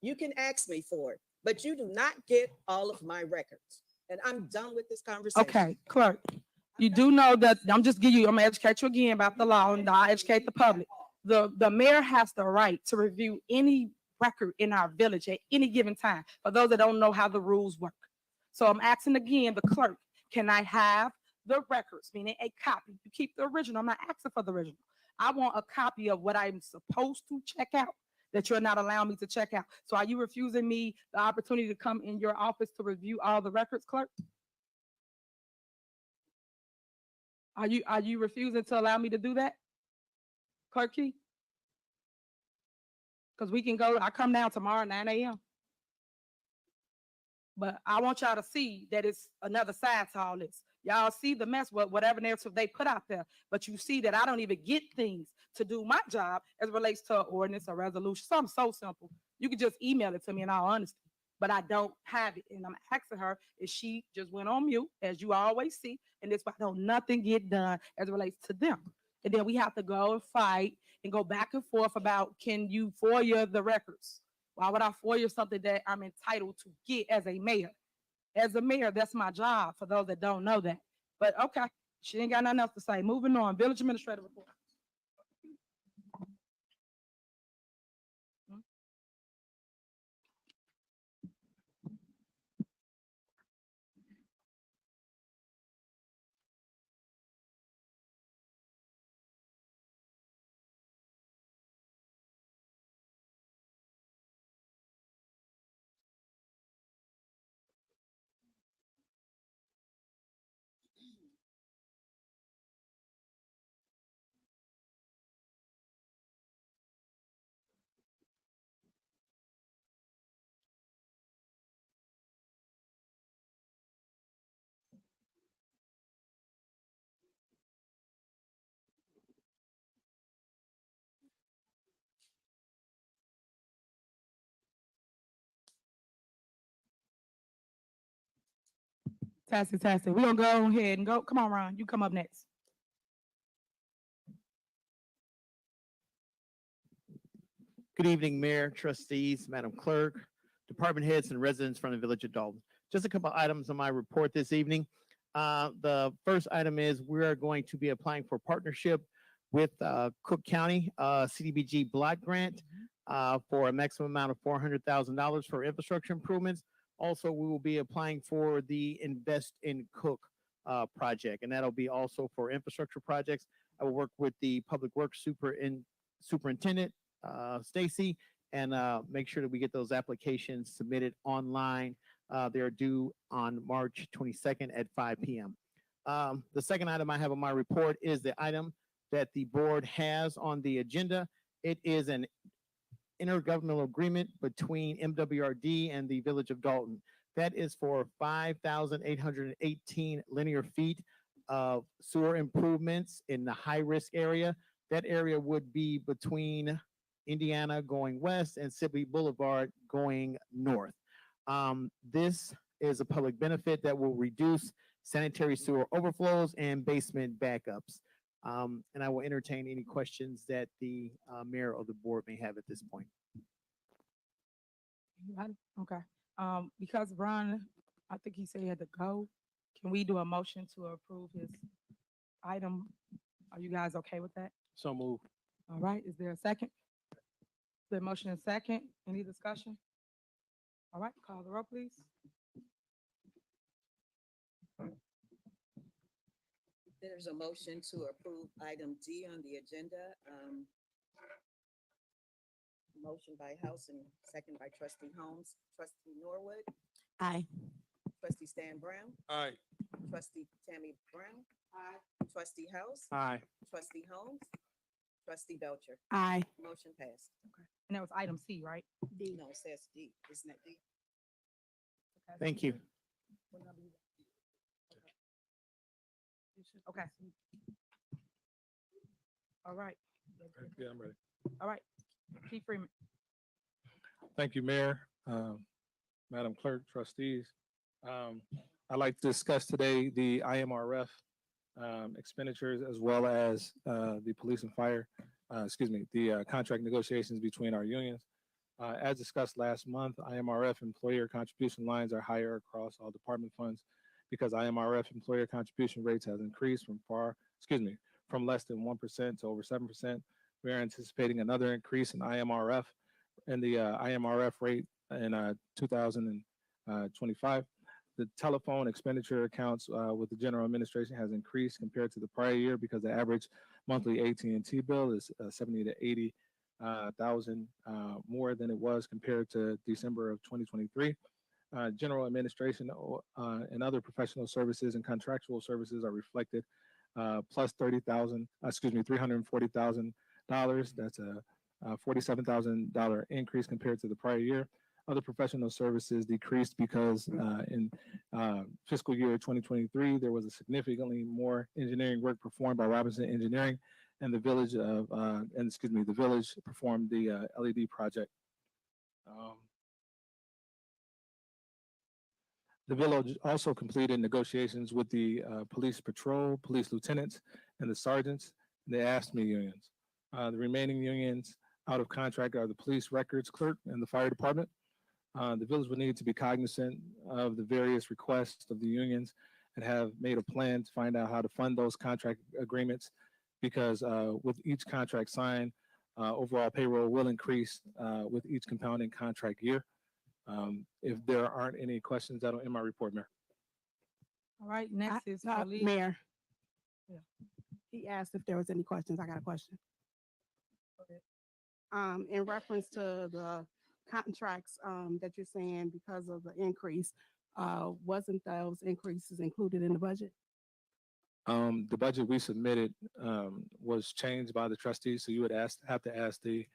[SPEAKER 16] you can ask me for it, but you do not get all of my records. And I'm done with this conversation.
[SPEAKER 14] Okay, clerk, you do know that, I'm gonna educate you again about the law and I'll educate the public. The mayor has the right to review any record in our village at any given time, for those that don't know how the rules work. So I'm asking again, the clerk, can I have the records, meaning a copy? You keep the original, I'm not asking for the original. I want a copy of what I'm supposed to check out that you're not allowing me to check out. So are you refusing me the opportunity to come in your office to review all the records, clerk? Are you refusing to allow me to do that? Clerk Key? Because I come down tomorrow at 9 a.m. But I want y'all to see that it's another side to all this. Y'all see the mess, whatever narrative they put out there, but you see that I don't even get things to do my job as it relates to an ordinance or resolution, something so simple. You can just email it to me in all honesty, but I don't have it. And I'm asking her if she just went on mute, as you always see, and this why don't nothing get done as it relates to them. And then we have to go and fight and go back and forth about, can you FOIA the records? Why would I FOIA something that I'm entitled to get as a mayor? As a mayor, that's my job, for those that don't know that. But okay, she ain't got nothing else to say. Moving on, village administrator report. Tassie. We're gonna go ahead and go. Come on, Ron. You come up next.
[SPEAKER 17] Good evening, Mayor, trustees, Madam Clerk, department heads, and residents from the Village of Dolton. Just a couple items on my report this evening. The first item is we are going to be applying for partnership with Cook County CDBG block grant for a maximum amount of $400,000 for infrastructure improvements. Also, we will be applying for the Invest in Cook project, and that'll be also for infrastructure projects. I will work with the Public Works Superintendent, Stacy, and make sure that we get those applications submitted online. They're due on March 22nd at 5 p.m. The second item I have on my report is the item that the board has on the agenda. It is an intergovernmental agreement between MWRD and the Village of Dolton. That is for 5,818 linear feet of sewer improvements in the high-risk area. That area would be between Indiana going west and Sibley Boulevard going north. This is a public benefit that will reduce sanitary sewer overflows and basement backups. And I will entertain any questions that the mayor or the board may have at this point.
[SPEAKER 14] Okay. Because Ron, I think he said he had to go. Can we do a motion to approve his item? Are you guys okay with that?
[SPEAKER 6] So move.
[SPEAKER 14] All right. Is there a second? The motion is second. Any discussion? All right. Call the roll, please.
[SPEAKER 16] There's a motion to approve item D on the agenda. Motion by House and second by trustee Holmes. Trustee Norwood,
[SPEAKER 13] Aye.
[SPEAKER 16] trustee Stan Brown,
[SPEAKER 11] Aye.
[SPEAKER 16] trustee Tammy Brown, trustee House,
[SPEAKER 6] Aye.
[SPEAKER 16] trustee Holmes, trustee Belcher.
[SPEAKER 13] Aye.
[SPEAKER 16] Motion passed.
[SPEAKER 14] And that was item C, right?
[SPEAKER 16] D. No, it says D. Isn't that D?
[SPEAKER 14] Okay.
[SPEAKER 17] Thank you.
[SPEAKER 14] Okay. All right.
[SPEAKER 6] Yeah, I'm ready.
[SPEAKER 14] All right. Chief Freeman.
[SPEAKER 6] Thank you, Mayor, Madam Clerk, trustees. I'd like to discuss today the IMRF expenditures as well as the police and fire, the contract negotiations between our unions. As discussed last month, IMRF employer contribution lines are higher across all department funds because IMRF employer contribution rates has increased from less than 1% to over 7%. We are anticipating another increase in IMRF and the IMRF rate in 2025. The telephone expenditure accounts with the general administration has increased compared to the prior year because the average monthly AT&T bill is 70 to 80,000 more than it was compared to December of 2023. General administration and other professional services and contractual services are reflected plus $340,000. That's a $47,000 increase compared to the prior year. other professional services decreased because in fiscal year 2023, there was a significantly more engineering work performed by Robinson Engineering, and the village performed the LED project. The village also completed negotiations with the police patrol, police lieutenants, and the sergeants, and the ASME unions. The remaining unions out of contract are the police records clerk and the fire department. The village will need to be cognizant of the various requests of the unions and have made a plan to find out how to fund those contract agreements, because with each contract signed, overall payroll will increase with each compounding contract year. If there aren't any questions, that'll end my report, Mayor.
[SPEAKER 14] All right, next is police.
[SPEAKER 1] Mayor.
[SPEAKER 14] Yeah.
[SPEAKER 1] He asked if there was any questions. I got a question. In reference to the contracts, that you're saying because of the increase, wasn't those increases included in the budget?
[SPEAKER 6] The budget we submitted was changed by the trustees, so you would have to ask the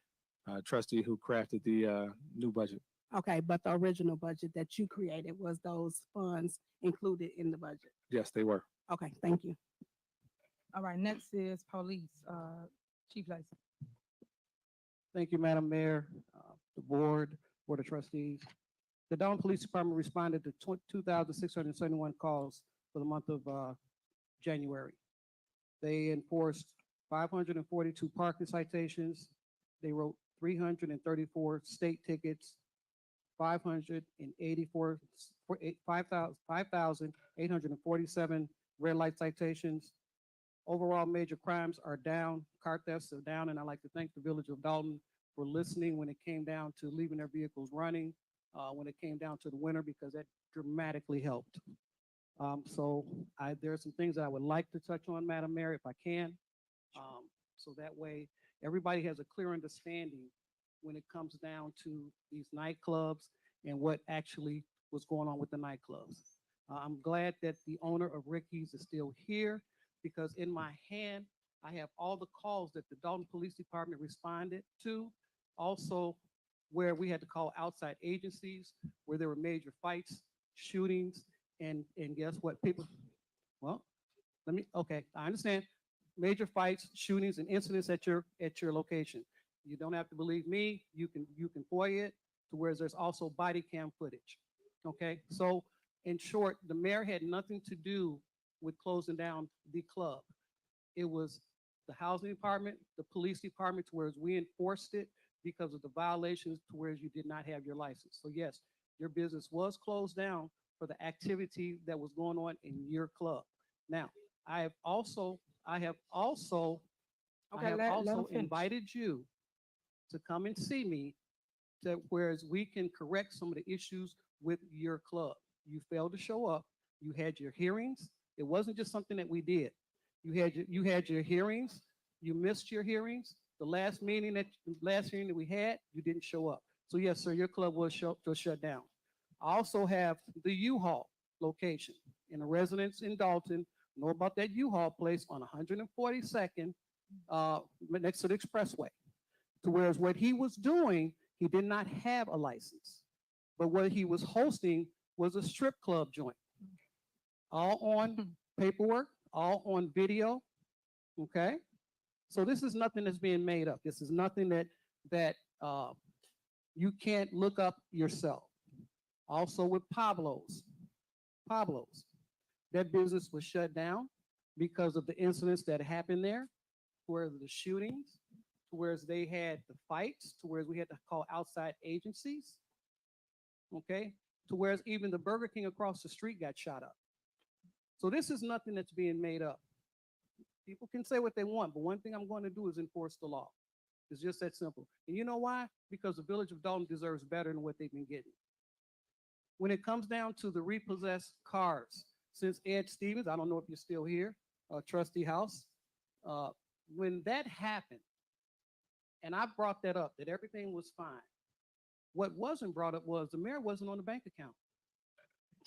[SPEAKER 6] trustee who crafted the new budget.
[SPEAKER 1] Okay, but the original budget that you created, was those funds included in the budget?
[SPEAKER 6] Yes, they were.
[SPEAKER 1] Okay, thank you.
[SPEAKER 14] All right, next is police, Chief Lacy.
[SPEAKER 2] Thank you, Madam Mayor, the board of trustees. The Dolton Police Department responded to 2,671 calls for the month of January. They enforced 542 parking citations. They wrote 334 state tickets, 5,847 red light citations. Overall major crimes are down, car thefts are down, and I'd like to thank the village of Dolton for listening when it came down to leaving their vehicles running, when it came down to the winter, because that dramatically helped. There are some things that I would like to touch on, Madam Mayor, if I can. So that way everybody has a clear understanding when it comes down to these nightclubs and what actually was going on with the nightclubs. I'm glad that the owner of Ricky's is still here, because in my hand, I have all the calls that the Dolton Police Department responded to. Also, where we had to call outside agencies, where there were major fights, shootings, and guess what, people, well, okay, I understand. Major fights, shootings, and incidents at your location. You don't have to believe me. You can FOIA it to where there's also body cam footage. Okay, so in short, the mayor had nothing to do with closing down the club. It was the housing department, the police department, to where we enforced it because of the violations to where you did not have your license. So yes, your business was closed down for the activity that was going on in your club. Now, I have also invited you to come and see me, to whereas we can correct some of the issues with your club. You failed to show up. You had your hearings. It wasn't just something that we did. You had your hearings. You missed your hearings. The last hearing that we had, you didn't show up. So yes, sir, your club was shut down. I also have the U-Haul location, and the residents in Dolton know about that U-Haul place on 142nd, next to the expressway. To whereas what he was doing, he did not have a license, but what he was hosting was a strip club joint, all on paperwork, all on video. Okay, so this is nothing that's being made up. This is nothing that you can't look up yourself. Also with Pablo's, that business was shut down because of the incidents that happened there, where the shootings, to where they had the fights, to where we had to call outside agencies. Okay, to where even the Burger King across the street got shot up. So this is nothing that's being made up. People can say what they want, but one thing I'm going to do is enforce the law. It's just that simple. And you know why? Because the village of Dolton deserves better than what they've been getting. When it comes down to the repossessed cars, since Ed Stevens, I don't know if you're still here, Trustee House, when that happened, and I brought that up, that everything was fine. What wasn't brought up was the mayor wasn't on the bank account.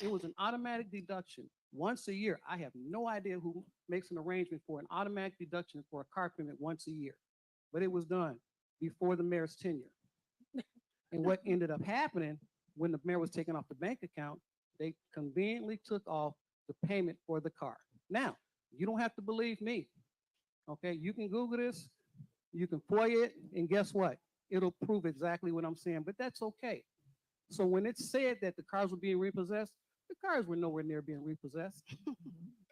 [SPEAKER 2] It was an automatic deduction once a year. I have no idea who makes an arrangement for an automatic deduction for a car payment once a year, but it was done before the mayor's tenure. And what ended up happening when the mayor was taking off the bank account, they conveniently took off the payment for the car. Now, you don't have to believe me. Okay, you can Google this, you can FOIA it, and guess what? It'll prove exactly what I'm saying, but that's okay. So when it said that the cars were being repossessed, the cars were nowhere near being repossessed.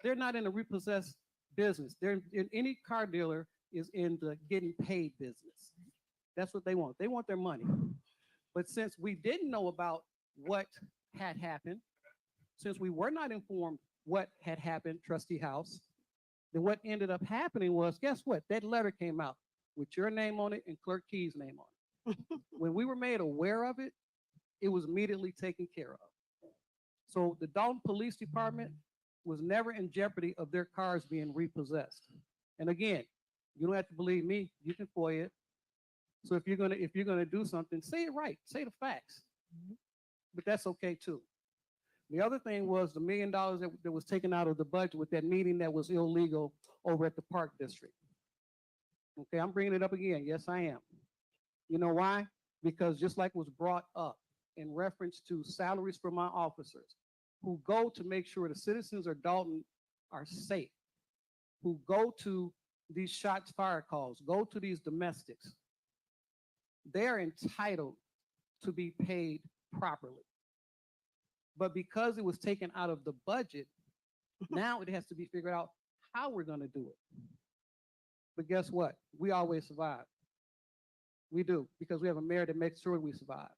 [SPEAKER 2] They're not in the repossessed business. They're in any car dealer is in the getting paid business. That's what they want. They want their money. But since we didn't know about what had happened, since we were not informed what had happened, Trustee House, then what ended up happening was, guess what? That letter came out with your name on it and Clerk Key's name on it. When we were made aware of it, it was immediately taken care of. So the Dolton Police Department was never in jeopardy of their cars being repossessed. And again, you don't have to believe me, you can FOIA it. So if you're gonna do something, say it right, say the facts. But that's okay too. The other thing was the $1 million that was taken out of the budget with that meeting that was illegal over at the Park District. Okay, I'm bringing it up again. Yes, I am. You know why? Because just like was brought up in reference to salaries for my officers who go to make sure the citizens of Dolton are safe, who go to these shots fired calls, go to these domestics, they're entitled to be paid properly. But because it was taken out of the budget, now it has to be figured out how we're going to do it. But guess what? We always survive. We do, because we have a mayor that makes sure we survive.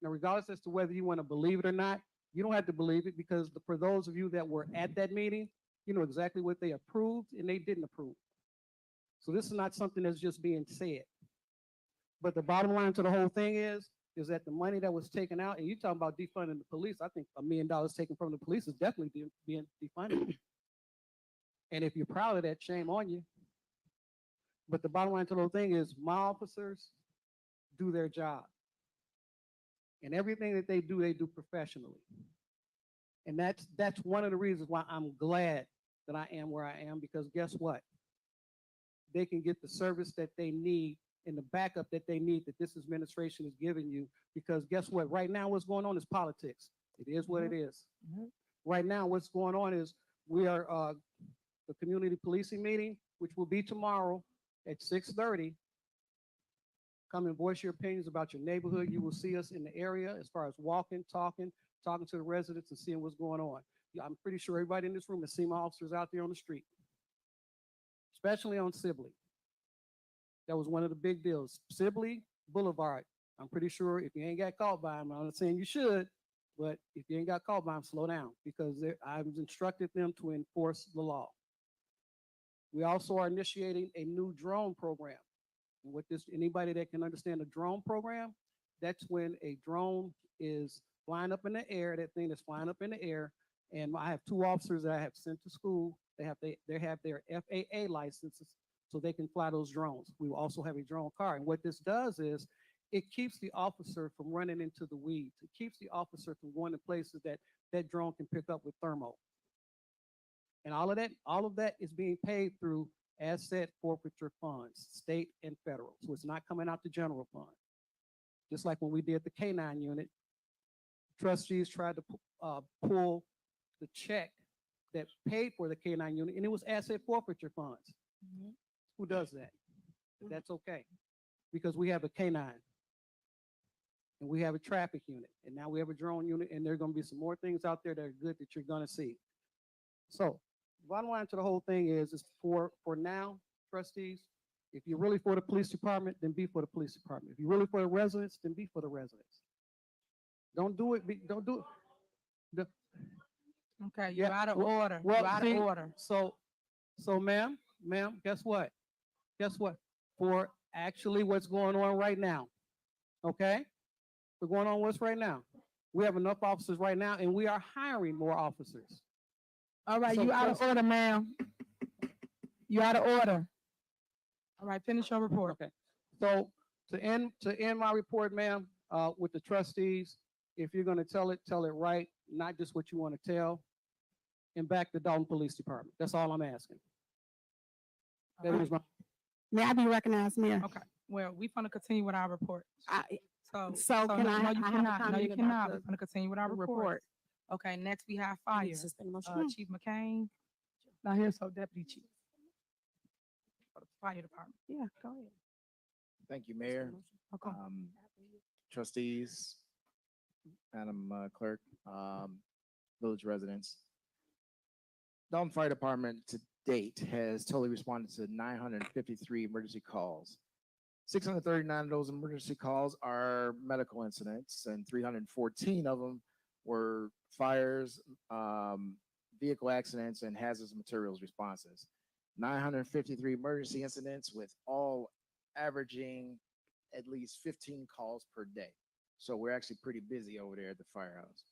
[SPEAKER 2] Now, regardless as to whether you want to believe it or not, you don't have to believe it, because for those of you that were at that meeting, you know exactly what they approved and they didn't approve. So this is not something that's just being said. But the bottom line to the whole thing is that the money that was taken out, and you're talking about defunding the police, I think $1 million taken from the police is definitely being defunded. And if you're proud of that, shame on you. But the bottom line to the whole thing is my officers do their job. And everything that they do professionally. And that's one of the reasons why I'm glad that I am where I am, because guess what? They can get the service that they need and the backup that they need that this administration is giving you, because guess what? Right now what's going on is politics. It is what it is. Right now what's going on is we are the community policing meeting, which will be tomorrow at 6:30. Come and voice your opinions about your neighborhood. You will see us in the area as far as walking, talking to the residents and seeing what's going on. I'm pretty sure everybody in this room has seen my officers out there on the street, especially on Sibley. That was one of the big deals. Sibley Boulevard. I'm pretty sure if you ain't got caught by them, I'm not saying you should, but if you ain't got caught by them, slow down, because I've instructed them to enforce the law. We also are initiating a new drone program. And with this, anybody that can understand a drone program, that's when a drone is flying up in the air, that thing that's flying up in the air. And I have 2 officers that I have sent to school. They have their FAA licenses so they can fly those drones. We will also have a drone car. And what this does is it keeps the officer from running into the weeds. It keeps the officer from going to places that that drone can pick up with thermal. And all of that is being paid through asset forfeiture funds, state and federal. So it's not coming out the general fund. Just like when we did the K-9 unit, trustees tried to pull the check that paid for the K-9 unit, and it was asset forfeiture funds. Who does that? That's okay, because we have a K-9 and we have a traffic unit, and now we have a drone unit, and there are going to be some more things out there that are good that you're going to see. So bottom line to the whole thing is for now, trustees, if you're really for the police department, then be for the police department. If you're really for the residents, then be for the residents. Don't do it. Don't do it.
[SPEAKER 14] Okay, you're out of
[SPEAKER 2] well-
[SPEAKER 14] order.
[SPEAKER 2] well,
[SPEAKER 14] You're out
[SPEAKER 2] see,
[SPEAKER 14] of order.
[SPEAKER 2] So ma'am, guess what? Guess what? For actually what's going on right now, okay? We're going on what's right now. We have enough officers right now, and we are hiring more officers.
[SPEAKER 14] All right,
[SPEAKER 2] So
[SPEAKER 14] you out of
[SPEAKER 2] first-
[SPEAKER 14] order, ma'am. You out of order. All right, finish your report.
[SPEAKER 2] Okay. So to end my report, ma'am, with the trustees, if you're gonna tell it right, not just what you want to tell, and back the Dolton Police Department. That's all I'm asking. That is my.
[SPEAKER 13] May I be recognized, Mayor?
[SPEAKER 14] Okay, well, we're gonna continue with our report. So
[SPEAKER 13] can
[SPEAKER 14] no,
[SPEAKER 13] I-
[SPEAKER 14] no,
[SPEAKER 13] I
[SPEAKER 14] you
[SPEAKER 13] have a
[SPEAKER 14] cannot. No,
[SPEAKER 13] comment
[SPEAKER 14] you
[SPEAKER 13] about
[SPEAKER 14] cannot.
[SPEAKER 13] the-
[SPEAKER 14] We're gonna continue with our
[SPEAKER 13] the
[SPEAKER 14] report.
[SPEAKER 13] report.
[SPEAKER 14] Okay, next we have
[SPEAKER 13] I need
[SPEAKER 14] fire.
[SPEAKER 13] to suspend the motion.
[SPEAKER 14] Chief McCain. Not here, so Deputy Chief. For the Fire Department.
[SPEAKER 13] Yeah, go ahead.
[SPEAKER 18] Thank you, Mayor,
[SPEAKER 14] Okay.
[SPEAKER 18] trustees, Madam Clerk, village residents. Dalton Fire Department to date has totally responded to 953 emergency calls. 639 of those emergency calls are medical incidents, and 314 of them were fires, vehicle accidents, and hazardous materials responses. 953 emergency incidents, with all averaging at least 15 calls per day. So we're actually pretty busy over there at the firehouse.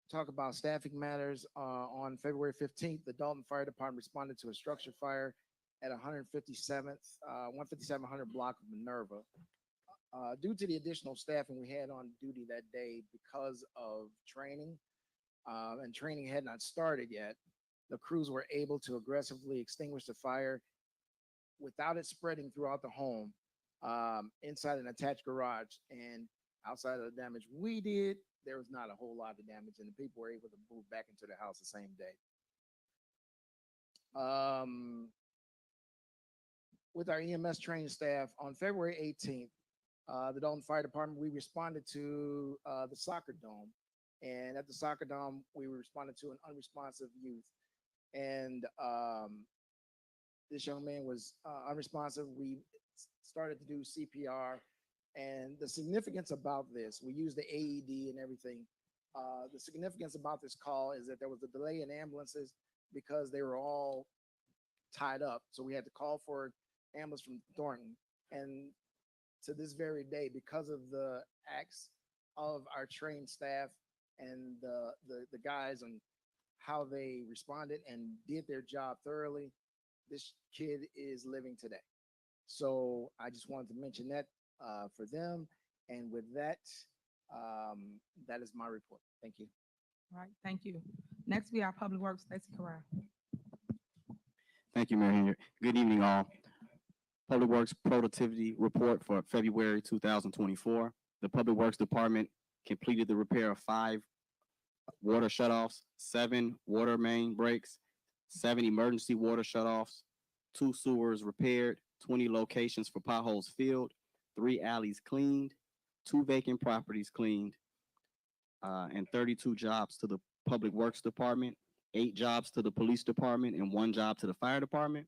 [SPEAKER 18] Talk about staffing matters. On February 15th, the Dalton Fire Department responded to a structure fire at 15700 block of Minerva. Due to the additional staffing we had on duty that day because of training, and training had not started yet, the crews were able to aggressively extinguish the fire without it spreading throughout the home, inside an attached garage. And outside of the damage we did, there was not a whole lot of damage, and the people were able to move back into the house the same day. With our EMS training staff, on February 18th, the Dalton Fire Department, we responded to the soccer dome. And at the soccer dome, we responded to an unresponsive youth. And this young man was unresponsive. We started to do CPR. And the significance about this, we used the AED and everything. The significance about this call is that there was a delay in ambulances because they were all tied up. So we had to call for ambulance from Thornton. And to this very day, because of the acts of our trained staff and the guys and how they responded and did their job thoroughly, this kid is living today. So I just wanted to mention that for them. And with that, that is my report. Thank you.
[SPEAKER 14] All right, thank you. Next, we have Public Works, Stacey Corral.
[SPEAKER 19] Thank you, Mayor Henyard. Good evening, all. Public Works Productivity Report for February 2024. The Public Works Department completed the repair of 5 water shutoffs, 7 water main breaks, 7 emergency water shutoffs, 2 sewers repaired, 20 locations for potholes filled, 3 alleys cleaned, 2 vacant properties cleaned, and 32 jobs to the Public Works Department, 8 jobs to the Police Department, and 1 job to the Fire Department.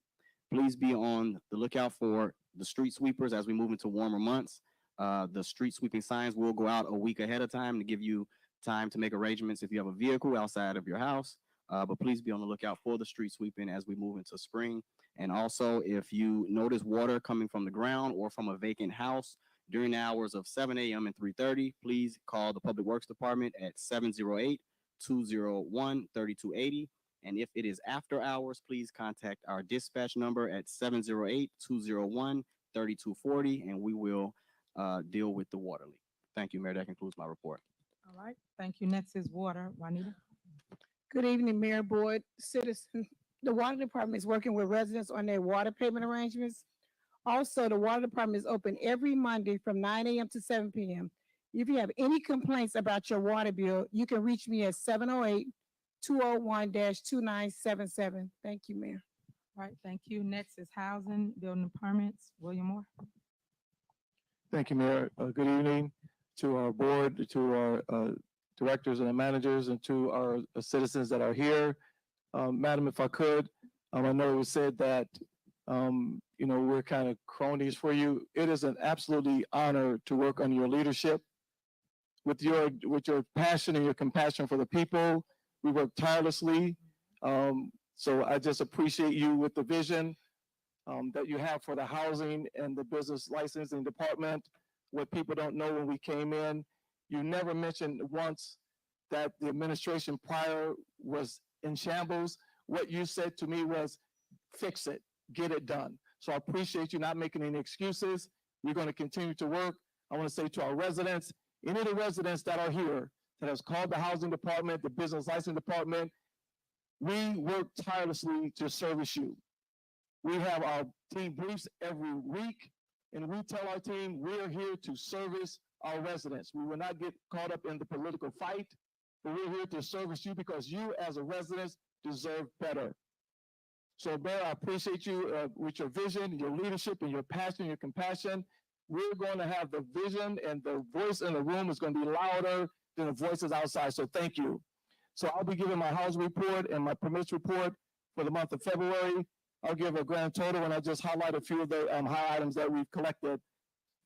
[SPEAKER 19] Please be on the lookout for the street sweepers as we move into warmer months. The street sweeping signs will go out a week ahead of time to give you time to make arrangements if you have a vehicle outside of your house. But please be on the lookout for the street sweeping as we move into spring. And also, if you notice water coming from the ground or from a vacant house during the hours of 7 a.m. and 3:30, please call the Public Works Department at 708-201-3280. And if it is after hours, please contact our dispatch number at 708-201-3240, and we will deal with the water leak. Thank you, Mayor. That concludes my report.
[SPEAKER 14] All right, thank you. Next is Water, Juanita.
[SPEAKER 20] Good evening, Mayor, Board, citizens. The Water Department is working with residents on their water payment arrangements. Also, the Water Department is open every Monday from 9 a.m. to 7 p.m. If you have any complaints about your water bill, you can reach me at 708-201-2977. Thank you, Mayor.
[SPEAKER 14] All right, thank you. Next is Housing, Building and Permits, William Moore.
[SPEAKER 6] Thank you, Mayor. Good evening to our board, to our directors and the managers, and to our citizens that are here. Madam, if I could, I know it was said that, we're kind of cronies for you. It is an absolutely honor to work under your leadership. With your passion and your compassion for the people, we work tirelessly. So I just appreciate you with the vision that you have for the housing and the business licensing department. What people don't know, when we came in, you never mentioned once that the administration prior was in shambles. What you said to me was, fix it, get it done. So I appreciate you not making any excuses. We're going to continue to work. I want to say to our residents, any of the residents that are here that has called the housing department, the business licensing department, we work tirelessly to service you. We have our team briefs every week, And we tell our team, we're here to service our residents. We will not get caught up in the political fight, but we're here to service you because you as a resident deserve better. So Mayor, I appreciate you with your vision, your leadership, and your passion, your compassion. We're going to have the vision, and the voice in the room is going to be louder than the voices outside. So thank you. So I'll be giving my housing report and my permits report for the month of February. I'll give a grand total, and I'll just highlight a few of the high items that we've collected.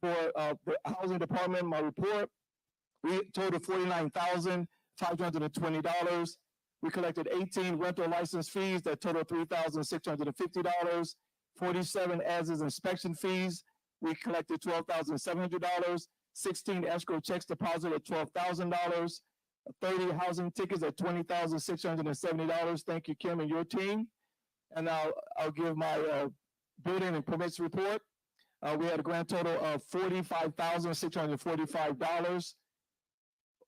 [SPEAKER 6] For the housing department, my report, we totaled $49,520. We collected 18 rental license fees that totaled $3,650. 47 as-is inspection fees. We collected $12,700. 16 escrow checks deposited at $12,000. 30 housing tickets at $20,670. Thank you, Kim, and your team. And I'll give my building and permits report. We had a grand total of $45,645.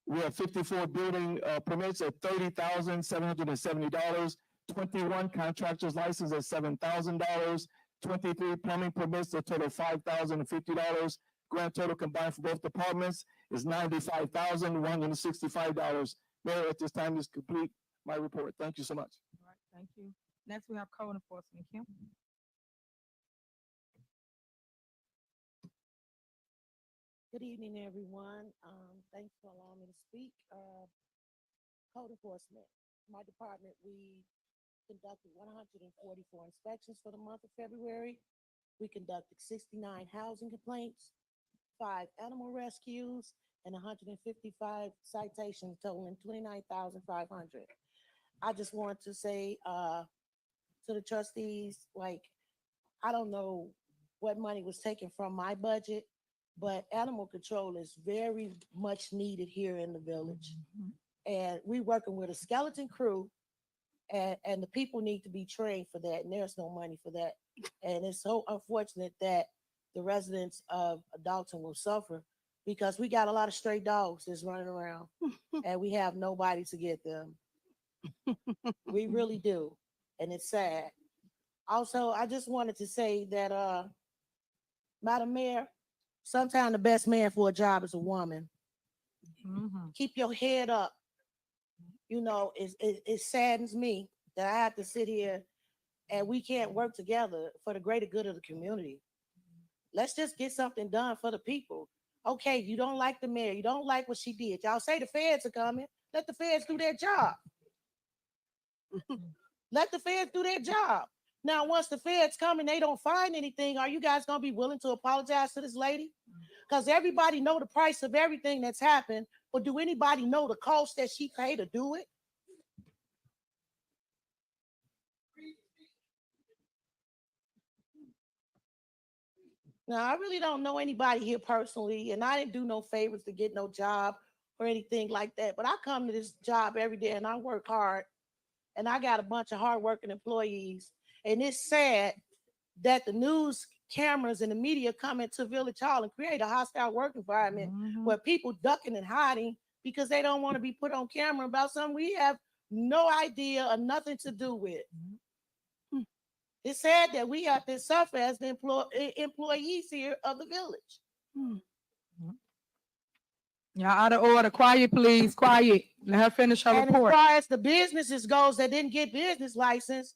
[SPEAKER 6] We have 54 building permits at $30,770. 21 contractors licensed at $7,000. 23 plumbing permits that total $5,050. Grand total combined for both departments is $95,165. Mayor, at this time, is complete my report. Thank you so much.
[SPEAKER 14] All right, thank you. Next, we have code enforcement. Kim?
[SPEAKER 21] Good evening, everyone. Thanks for allowing me to speak. Code enforcement. My department, we conducted 144 inspections for the month of February. We conducted 69 housing complaints, 5 animal rescues, and 155 citations totaling $29,500. I just want to say to the trustees, like, I don't know what money was taken from my budget, but animal control is very much needed here in the village. And we working with a skeleton crew, and the people need to be trained for that, and there's no money for that. And it's so unfortunate that the residents of Dolton will suffer because we got a lot of stray dogs that's running around and we have nobody to get them. We really do. And it's sad. Also, I just wanted to say that, Madam Mayor, sometimes the best man for a job is a woman. Keep your head up. You know, it saddens me that I have to sit here and we can't work together for the greater good of the community. Let's just get something done for the people. Okay, you don't like the mayor, you don't like what she did. Y'all say the feds are coming. Let the feds do their job. Let the feds do their job. Now, once the feds come and they don't find anything, are you guys gonna be willing to apologize to this lady? Because everybody know the price of everything that's happened, but do anybody know the cost that she paid to do it? Now, I really don't know anybody here personally, and I didn't do no favors to get no job or anything like that, but I come to this job every day and I work hard, and I got a bunch of hardworking employees, and it's sad that the news cameras and the media come into Village Hall and create a hostile work environment where people ducking and hiding because they don't want to be put on camera about something we have no idea or nothing to do with. It's sad that we have to suffer as the employees here of the village.
[SPEAKER 14] Y'all out of order. Quiet, please. Quiet. Let her finish her
[SPEAKER 21] And
[SPEAKER 14] report.
[SPEAKER 21] as far as the businesses goes that didn't get business license,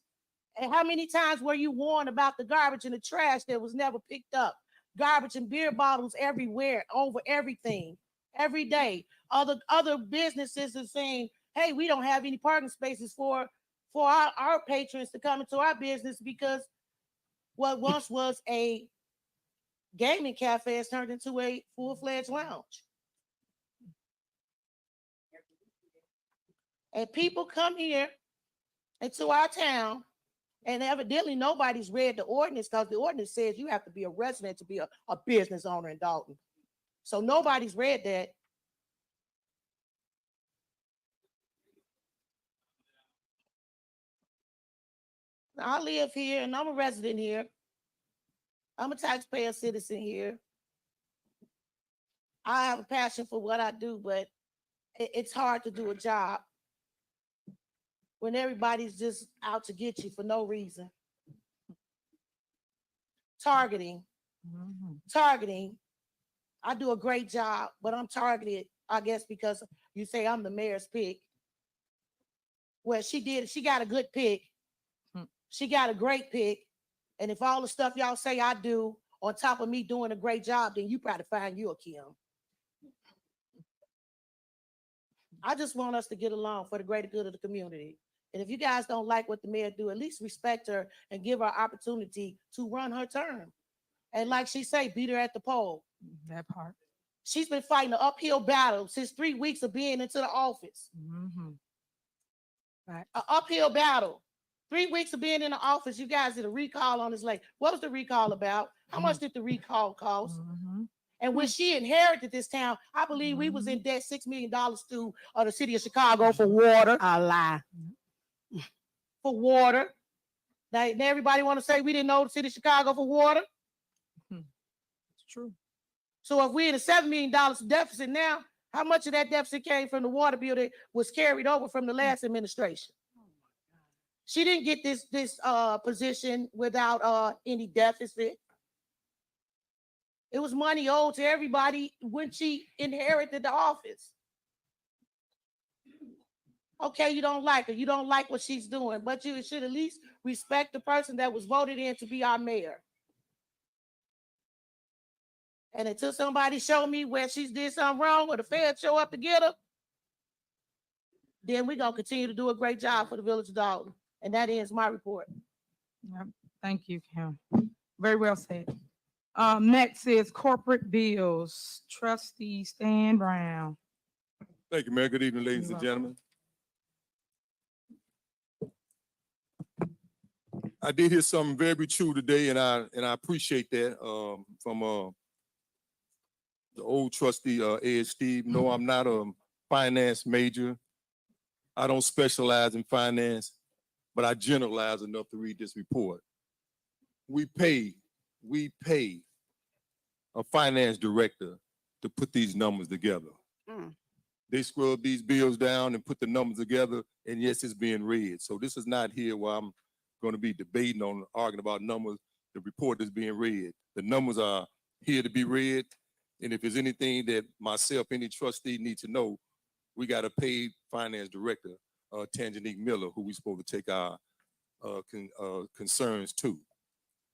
[SPEAKER 21] and how many times were you warned about the garbage and the trash that was never picked up? Garbage and beer bottles everywhere, over everything, every day. Other businesses are saying, hey, we don't have any parking spaces for our patrons to come into our business because what once was a gaming cafe has turned into a full-fledged lounge. And people come here into our town, and evidently nobody's read the ordinance because the ordinance says you have to be a resident to be a business owner in Dolton. So nobody's read that. I live here and I'm a resident here. I'm a taxpayer citizen here. I have a passion for what I do, but it's hard to do a job when everybody's just out to get you for no reason. Targeting.
[SPEAKER 20] targeting. I do a great job, but I'm targeted, I guess, because you say I'm the mayor's pick. Well, she got a good pick. She got a great pick. And if all the stuff y'all say I do on top of me doing a great job, then you probably find you a Kim. I just want us to get along for the greater good of the community. And if you guys don't like what the mayor do, at least respect her and give her opportunity to run her term. And like she say, beat her at the poll.
[SPEAKER 14] That part.
[SPEAKER 20] She's been fighting an uphill battle since 3 weeks of being into the office.
[SPEAKER 14] Right.
[SPEAKER 20] An uphill battle. 3 weeks of being in the office, you guys did a recall on this lady. What was the recall about? How much did the recall cost? And when she inherited this town, I believe we was in debt $6 million to the city of Chicago for water.
[SPEAKER 13] A lie.
[SPEAKER 20] For water. Now everybody want to say we didn't know the city of Chicago for water.
[SPEAKER 14] It's true.
[SPEAKER 20] So if we're in a $7 million deficit now, how much of that deficit came from the water bill that was carried over from the last administration? She didn't get this position without any deficit. It was money owed to everybody when she inherited the office. Okay, you don't like her. You don't like what she's doing, but you should at least respect the person that was voted in to be our mayor. And until somebody show me where she's did something wrong or the feds show up to get her, then we're going to continue to do a great job for the village of Dolton. And that ends my report.
[SPEAKER 14] Yep. Thank you, Kim. Very well said. Next is corporate bills. Trustee Stan Brown.
[SPEAKER 11] Thank you, Mayor. Good evening, ladies and gentlemen. I did hear something very true today, and I appreciate that from the old trustee Ed Steve. No, I'm not a finance major. I don't specialize in finance, but I generalize enough to read this report. We pay a finance director to put these numbers together. They scrub these bills down and put the numbers together, and yes, it's being read. So this is not here where I'm going to be debating on, arguing about numbers. The report is being read. The numbers are here to be read, and if there's anything that myself, any trustee need to know, we got a paid finance director, Tangenique Miller, who we supposed to take our concerns to.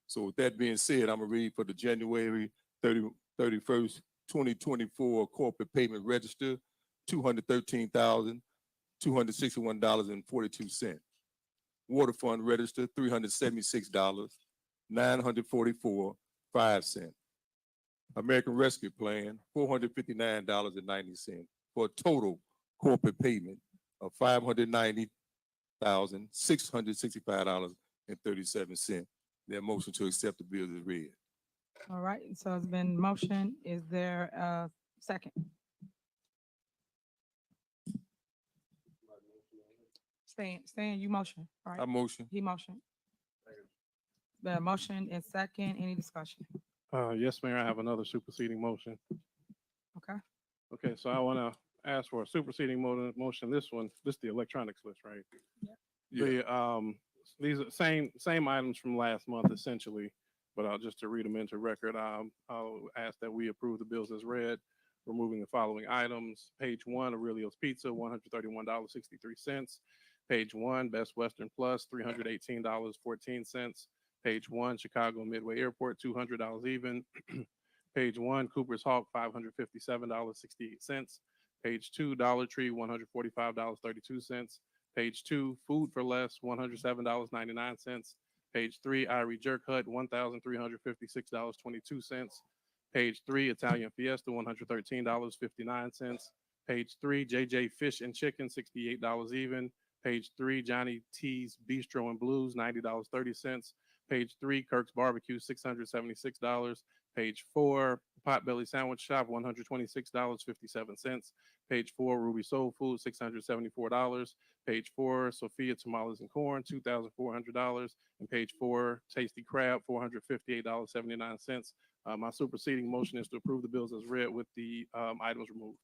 [SPEAKER 11] So with that being said, I'm gonna read for the January 31st, 2024 corporate payment register, $213,261.42. Water fund register, $376, $944.05. American Rescue Plan, $459.90 for a total corporate payment of $590,665.37. Their motion to accept the bill is read.
[SPEAKER 14] All right, so it's been motion. Is there a second? Stan, you motion, right?
[SPEAKER 11] I motion.
[SPEAKER 14] He motion. The motion is second. Any discussion?
[SPEAKER 5] Yes, Mayor, I have another superseding motion.
[SPEAKER 14] Okay.
[SPEAKER 5] Okay, so I want to ask for a superseding motion. This is the electronics list, right?
[SPEAKER 11] Yeah.
[SPEAKER 5] These are same items from last month essentially, but just to read them into record, I'll ask that we approve the bills as read, removing the following items. Page 1, Aurelio's Pizza, $131.63. Page 1, Best Western Plus, $318.14. Page 1, Chicago Midway Airport, $200 even. Page 1, Cooper's Hawk, $557.68. Page 2, Dollar Tree, $145.32. Page 2, Food for Less, $107.99. Page 3, Irie Jerk Hut, $1,356.22. Page 3, Italian Fiesta, $113.59. Page 3, JJ Fish and Chicken, $68 even. Page 3, Johnny T's Bistro and Blues, $90.30. Page 3, Kirk's Barbecue, $676. Page 4, Potbelly Sandwich Shop, $126.57. Page 4, Ruby Soul Food, $674. Page 4, Sophia Tamales and Corn, $2,400. And page 4, Tasty Crab, $458.79. My superseding motion is to approve the bills as read with the items removed.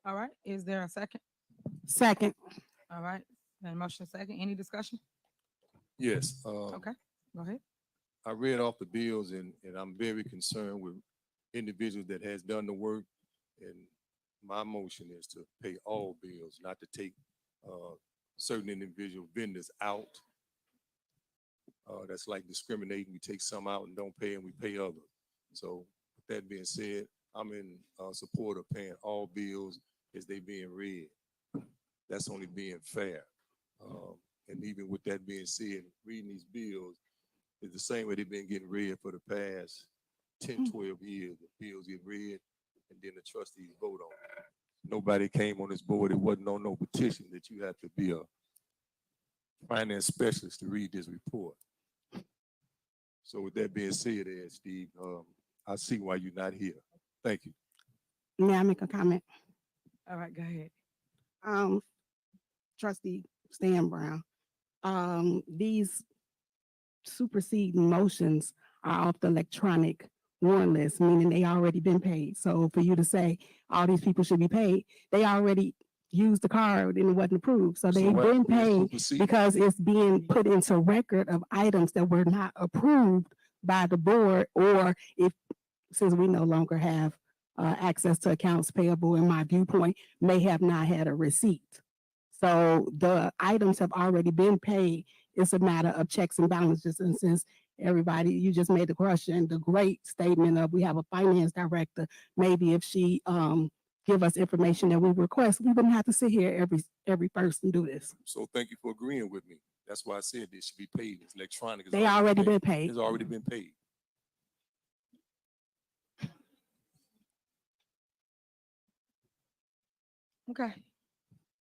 [SPEAKER 14] All right, is there a second?
[SPEAKER 20] Second.
[SPEAKER 14] All right, then motion second. Any discussion?
[SPEAKER 11] Yes.
[SPEAKER 14] Okay, go ahead.
[SPEAKER 11] I read off the bills and I'm very concerned with individuals that has done the work. And my motion is to pay all bills, not to take certain individual vendors out. That's like discriminating. We take some out and don't pay and we pay others. So with that being said, I'm in support of paying all bills as they being read. That's only being fair. And even with that being said, reading these bills is the same way they've been getting read for the past 10, 12 years. The bills get read and then the trustees vote on it. Nobody came on this board. It wasn't on no petition that you have to be a finance specialist to read this report. So with that being said, Steve, I see why you're not here. Thank you.
[SPEAKER 20] May I make a comment?
[SPEAKER 14] All right, go ahead.
[SPEAKER 20] Trustee Stan Brown, these superseding motions are off the electronic warrant list, meaning they already been paid. So for you to say all these people should be paid, they already used the card and it wasn't approved. So they've been paid because it's being put into record of items that were not approved by the board, or if, since we no longer have access to accounts payable, in my viewpoint, may have not had a receipt. So the items have already been paid. It's a matter of checks and balances. And since everybody, you just made the question, the great statement of we have a finance director, maybe if she give us information that we request, we wouldn't have to sit here every first and do this.
[SPEAKER 11] So thank you for agreeing with me. That's why I said this should be paid. It's electronic.
[SPEAKER 20] They already been paid.
[SPEAKER 11] It's already been paid.
[SPEAKER 14] Okay.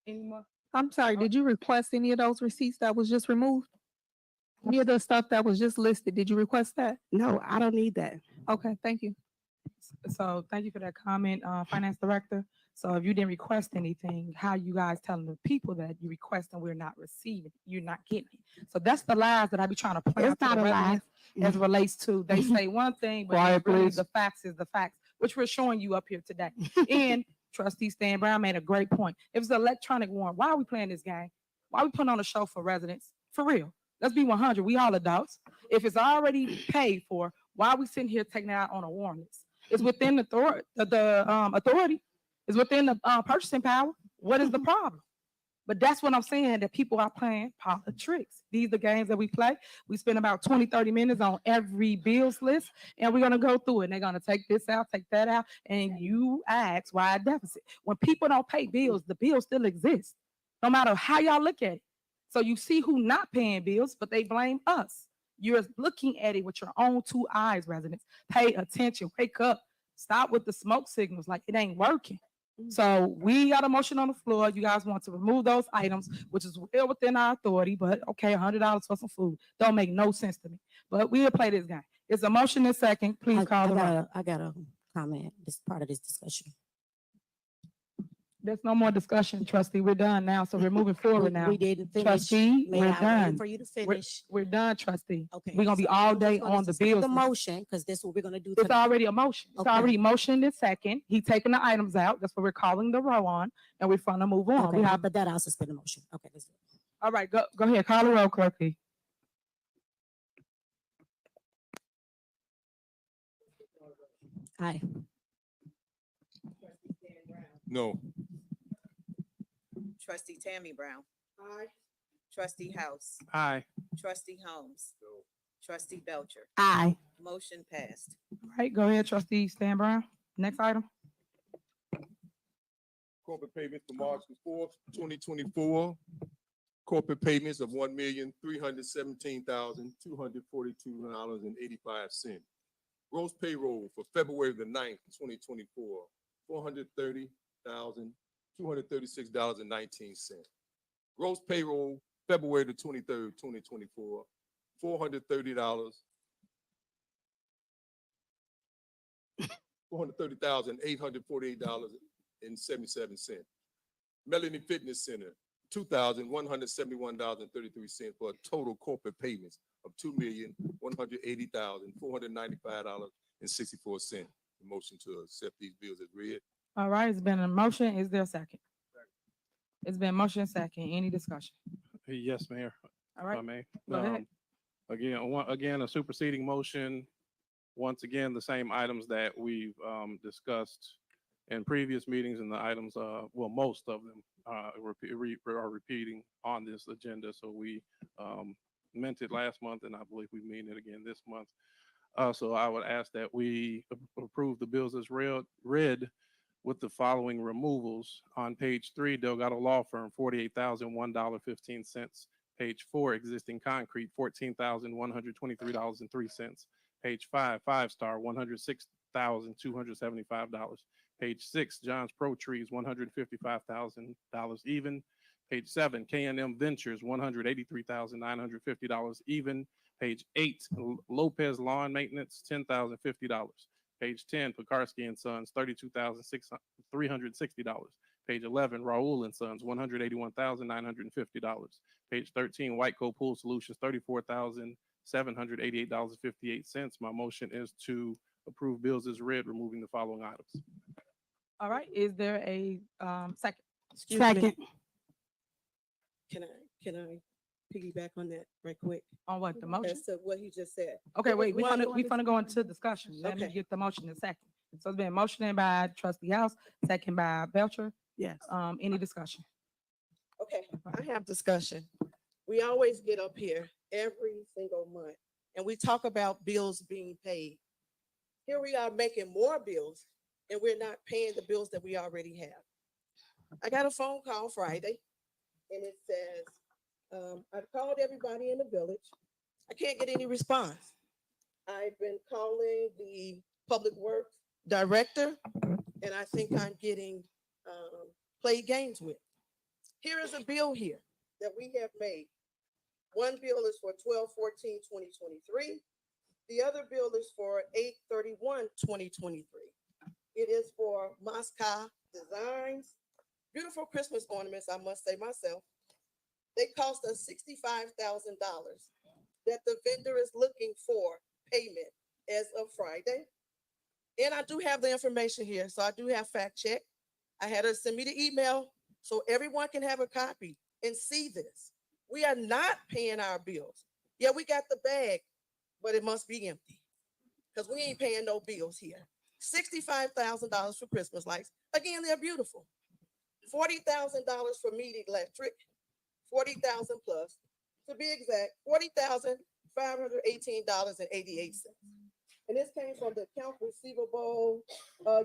[SPEAKER 14] Any more?
[SPEAKER 8] I'm sorry, did you request any of those receipts that was just removed? Any of the stuff that was just listed, did you request that?
[SPEAKER 20] No, I don't need that.
[SPEAKER 8] Okay, thank you.
[SPEAKER 14] So thank you for that comment, Finance Director. So if you didn't request anything, how you guys telling the people that you request and we're not receiving, you're not getting it? So that's the lies that I be trying to point out
[SPEAKER 20] It's
[SPEAKER 14] to
[SPEAKER 20] not
[SPEAKER 14] the
[SPEAKER 20] a lie.
[SPEAKER 14] residents as relates to, they say one thing, but
[SPEAKER 2] Quiet,
[SPEAKER 14] really
[SPEAKER 2] please.
[SPEAKER 14] the facts is the facts, which we're showing you up here today. And Trustee Stan Brown made a great point. If it's an electronic warrant, why are we playing this game? Why are we putting on a show for residents? For real. Let's be 100. We all adults. If it's already paid for, why are we sitting here taking it out on a warrant list? It's within the authority. It's within the purchasing power. What is the problem? But that's what I'm saying, that people are playing politics. These are the games that we play. We spend about 20, 30 minutes on every bills list, and we're going to go through it. And they're going to take this out, take that out, and you ask why a deficit. When people don't pay bills, the bills still exist, no matter how y'all look at it. So you see who not paying bills, but they blame us. You're looking at it with your own two eyes, residents. Pay attention, wake up, stop with the smoke signals like it ain't working. So we got a motion on the floor. You guys want to remove those items, which is well within our authority, but okay, $100 for some food. Don't make no sense to me. But we'll play this game. It's a motion and second. Please call the roll.
[SPEAKER 13] I got a comment. This part of this discussion.
[SPEAKER 14] There's no more discussion, trustee. We're done now. So we're moving forward now.
[SPEAKER 13] We didn't finish.
[SPEAKER 14] Trustee,
[SPEAKER 13] May
[SPEAKER 14] we're
[SPEAKER 13] I wait
[SPEAKER 14] done.
[SPEAKER 13] for you to
[SPEAKER 14] We're-
[SPEAKER 13] finish?
[SPEAKER 14] We're done, trustee.
[SPEAKER 13] Okay.
[SPEAKER 14] We're gonna be
[SPEAKER 13] so
[SPEAKER 14] all
[SPEAKER 13] we're
[SPEAKER 14] day
[SPEAKER 13] just gonna
[SPEAKER 14] on the
[SPEAKER 13] suspend
[SPEAKER 14] bills.
[SPEAKER 13] The
[SPEAKER 14] list.
[SPEAKER 13] motion, because this is what we're gonna do.
[SPEAKER 14] It's
[SPEAKER 13] tonight.
[SPEAKER 14] already a motion. It's
[SPEAKER 13] Okay.
[SPEAKER 14] already motioned in second. He taking the items out. That's what we're calling the row on, and we're gonna move on.
[SPEAKER 13] Okay,
[SPEAKER 14] We
[SPEAKER 13] I'll
[SPEAKER 14] have,
[SPEAKER 13] put that. I'll suspend the motion. Okay, let's do it.
[SPEAKER 14] all right, go ahead. Call the roll, clerky.
[SPEAKER 13] Aye.
[SPEAKER 11] No.
[SPEAKER 16] Trustee Tammy Brown. Aye. Trustee House.
[SPEAKER 2] Aye.
[SPEAKER 16] Trustee Holmes. Trustee Belcher.
[SPEAKER 20] Aye.
[SPEAKER 16] Motion passed.
[SPEAKER 14] All right, go ahead, trustee Stan Brown. Next item.
[SPEAKER 11] Corporate payments for March the 4th, 2024. Corporate payments of $1,317,242.85. Gross payroll for February the 9th, 2024, $430,236.19. Gross payroll February the 23rd, 2024, $430,848.77. Melanie Fitness Center, $2,171.33 for a total corporate payments of $2,180,495.64. Motion to accept these bills as read.
[SPEAKER 14] All right, it's been a motion. Is there a second? It's been motion second. Any discussion?
[SPEAKER 5] Yes, Mayor.
[SPEAKER 14] All
[SPEAKER 5] If I
[SPEAKER 14] right,
[SPEAKER 5] may.
[SPEAKER 14] go ahead.
[SPEAKER 5] Again, a superseding motion. Once again, the same items that we've discussed in previous meetings, and the items, well, most of them are repeating on this agenda. So we meant it last month, and I believe we mean it again this month. So I would ask that we approve the bills as read with the following removals. On page 3, Delgado Law Firm, $48,001.15. Page 4, existing concrete, $14,123.03. Page 5, 5-star, $106,275. Page 6, John's Pro Trees, $155,000 even. Page 7, K&M Ventures, $183,950 even. Page 8, Lopez Lawn Maintenance, $10,050. Page 10, Pekarsky and Sons, $32,360. Page 11, Raoul and Sons, $181,950. Page 13, Whiteco Pool Solutions, $34,788.58. My motion is to approve bills as read, removing the following items.
[SPEAKER 14] All right, is there a second?
[SPEAKER 4] Excuse me.
[SPEAKER 8] Second.
[SPEAKER 4] Can I piggyback on that right quick?
[SPEAKER 14] On what, the motion?
[SPEAKER 4] As to what he just said.
[SPEAKER 14] Okay,
[SPEAKER 4] There was
[SPEAKER 14] wait, we
[SPEAKER 4] one-
[SPEAKER 14] finna go into discussion. Let me
[SPEAKER 4] Okay.
[SPEAKER 14] get the motion in a second. So it's been motioned by trustee House, second by Belcher.
[SPEAKER 4] Yes.
[SPEAKER 14] Any discussion?
[SPEAKER 4] Okay, I have discussion. We always get up here every single month and we talk about bills being paid. Here we are making more bills and we're not paying the bills that we already have. I got a phone call Friday and it says, I've called everybody in the village. I can't get any response. I've been calling the public works director and I think I'm getting played games with. Here is a bill here that we have made. One bill is for 12/14/2023. The other bill is for 8/31/2023. It is for Moscow Designs. Beautiful Christmas ornaments, I must say myself. They cost us $65,000 that the vendor is looking for payment as of Friday. And I do have the information here, so I do have fact check. I had her send me the email so everyone can have a copy and see this. We are not paying our bills. Yeah, we got the bag, but it must be empty because we ain't paying no bills here. $65,000 for Christmas lights. Again, they're beautiful. $40,000 for meat electric, 40,000 plus. To be exact, $40,518.88. And this came from the account receivable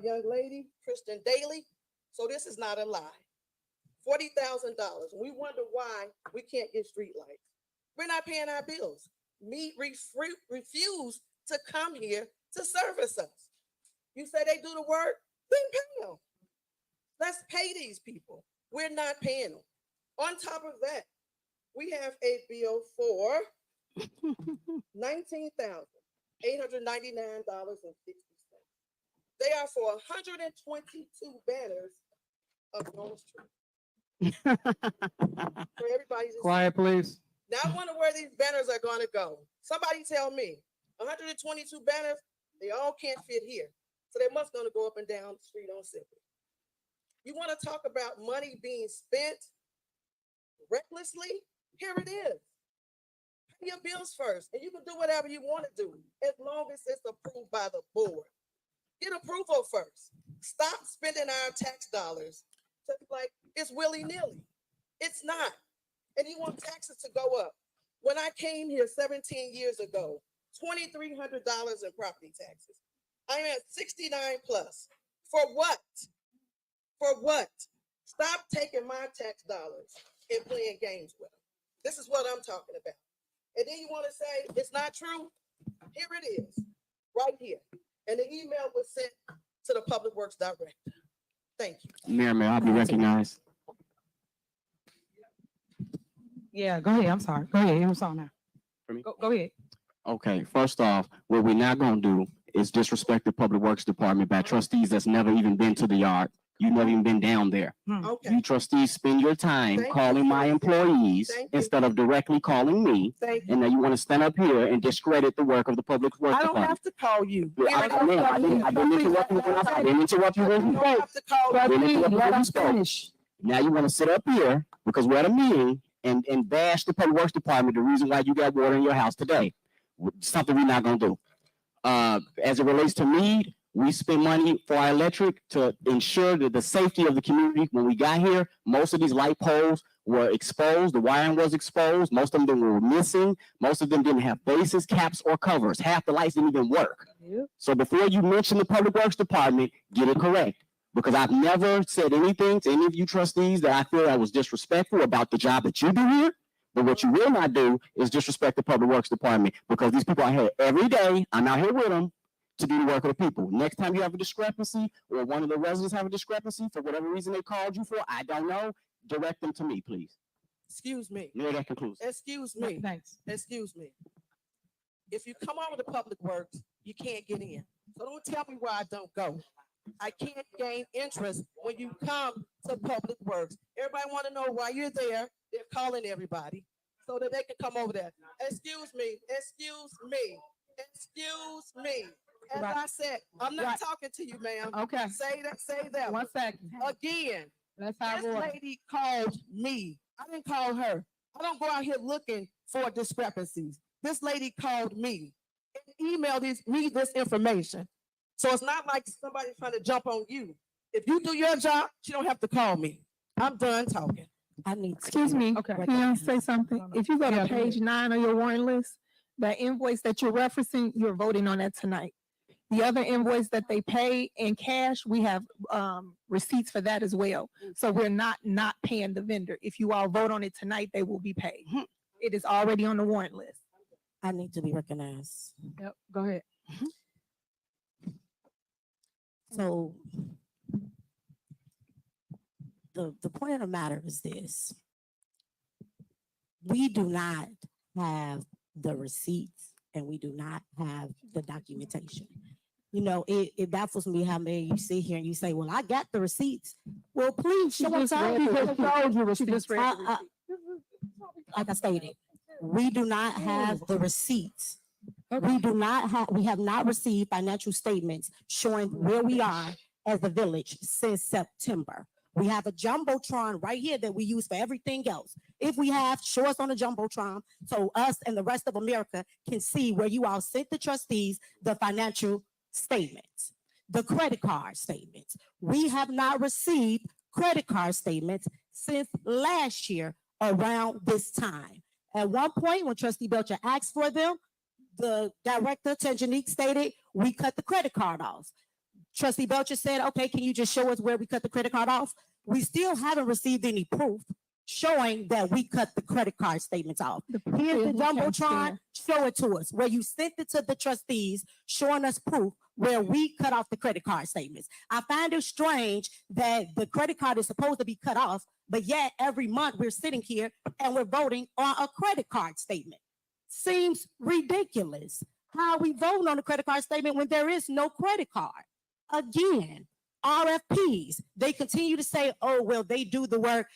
[SPEAKER 4] young lady, Kristen Daly. So this is not a lie. $40,000. We wonder why we can't get street lights. We're not paying our bills. Meat refuse to come here to service us. You say they do the work, then pay them. Let's pay these people. We're not paying them. On top of that, we have a bill for $19,899.60. They are for 122 banners of North Street. For everybody to
[SPEAKER 2] Quiet, please.
[SPEAKER 4] Now I wonder where these banners are going to go. Somebody tell me. 122 banners, they all can't fit here. So they must going to go up and down the street on Sibley. You want to talk about money being spent recklessly? Here it is. Pay your bills first, and you can do whatever you want to do as long as it's approved by the board. Get approval first. Stop spending our tax dollars just like it's willy-nilly. It's not. And you want taxes to go up. When I came here 17 years ago, $2,300 in property taxes. I'm at 69 plus. For what? For what? Stop taking my tax dollars and playing games with them. This is what I'm talking about. And then you want to say it's not true? Here it is, right here. And the email was sent to the Public Works Director. Thank you.
[SPEAKER 19] Mayor, may I be recognized?
[SPEAKER 14] Yeah, go ahead. I'm sorry. Go ahead. I'm sorry now.
[SPEAKER 19] For me?
[SPEAKER 14] Go ahead.
[SPEAKER 19] Okay, first off, what we're not gonna do is disrespect the Public Works Department by trustees that's never even been to the yard. You've never even been down there.
[SPEAKER 4] Okay.
[SPEAKER 19] You trustees spend your time
[SPEAKER 4] Thank you.
[SPEAKER 19] calling my employees
[SPEAKER 4] Thank you.
[SPEAKER 19] instead of directly calling me.
[SPEAKER 4] Thank you.
[SPEAKER 19] And now you want to stand up here and discredit the work of the Public Works
[SPEAKER 4] I don't
[SPEAKER 19] Department.
[SPEAKER 4] have to call you.
[SPEAKER 19] I didn't interrupt you when I didn't interrupt you when you
[SPEAKER 4] You don't
[SPEAKER 19] spoke.
[SPEAKER 4] have to call
[SPEAKER 19] I didn't
[SPEAKER 4] me.
[SPEAKER 19] interrupt you when you spoke. Now you want to sit up here because we're at a meeting and bash the public works department, the reason why you got water in your house today. Something we're not gonna do. As it relates to Mead, we spend money for our electric to ensure that the safety of the community. When we got here, most of these light poles were exposed. The wiring was exposed. Most of them were missing. Most of them didn't have bases, caps, or covers. Half the lights didn't even work. So before you mention the public works department, get it correct. Because I've never said anything to any of you trustees that I feel that was disrespectful about the job that you do here. But what you will not do is disrespect the public works department, because these people are here every day. I'm out here with them to do the work of the people. Next time you have a discrepancy, or one of the residents have a discrepancy for whatever reason they called you for, I don't know, direct them to me, please.
[SPEAKER 4] Excuse me.
[SPEAKER 19] Mayor, that concludes.
[SPEAKER 4] Excuse me.
[SPEAKER 14] Thanks.
[SPEAKER 4] Excuse me. If you come out with the public works, you can't get in. So don't tell me why I don't go. I can't gain interest when you come to public works. Everybody want to know why you're there. They're calling everybody so that they can come over there. Excuse me. Excuse me. Excuse me. As
[SPEAKER 14] Right.
[SPEAKER 4] I said, I'm not
[SPEAKER 14] Right.
[SPEAKER 4] talking to you, ma'am.
[SPEAKER 14] Okay.
[SPEAKER 4] Say that. Say that.
[SPEAKER 14] 1 second.
[SPEAKER 4] Again.
[SPEAKER 14] Let's have
[SPEAKER 4] This
[SPEAKER 14] order.
[SPEAKER 4] lady called me. I didn't call her. I don't go out here looking for discrepancies. This lady called me and emailed me this information. So it's not like somebody's trying to jump on you. If you do your job, she don't have to call me. I'm done talking.
[SPEAKER 13] I need.
[SPEAKER 8] Excuse me,
[SPEAKER 14] Okay.
[SPEAKER 8] can I say something? If you go
[SPEAKER 14] Yeah,
[SPEAKER 8] to
[SPEAKER 14] go ahead.
[SPEAKER 8] page 9 of your warrant list, that invoice that you're referencing, you're voting on that tonight. The other invoice that they pay in cash, we have receipts for that as well. So we're not paying the vendor. If you all vote on it tonight, they will be paid. It is already on the warrant list.
[SPEAKER 13] I need to be recognized.
[SPEAKER 14] Yep, go ahead.
[SPEAKER 13] So the point of the matter is this. We do not have the receipts and we do not have the documentation. You know, it baffles me how many you sit here and you say, well, I got the receipts. Well, please show us all the receipts. Like I stated, we do not have the receipts. We have not received financial statements showing where we are as a village since September. We have a jumbotron right here that we use for everything else. If we have, show us on the jumbotron so us and the rest of America can see where you all sent the trustees the financial statements, the credit card statements. We have not received credit card statements since last year around this time. At one point, when Trustee Belcher asked for them, the director, Tanjanique, stated, we cut the credit card off. Trustee Belcher said, okay, can you just show us where we cut the credit card off? We still haven't received any proof showing that we cut the credit card statements off. Here's the jumbotron, show it to us, where you sent it to the trustees, showing us proof where we cut off the credit card statements. I find it strange that the credit card is supposed to be cut off, but yet every month we're sitting here and we're voting on a credit card statement. Seems ridiculous. How are we voting on a credit card statement when there is no credit card? Again, RFPs, they continue to say, oh, well, they do the work,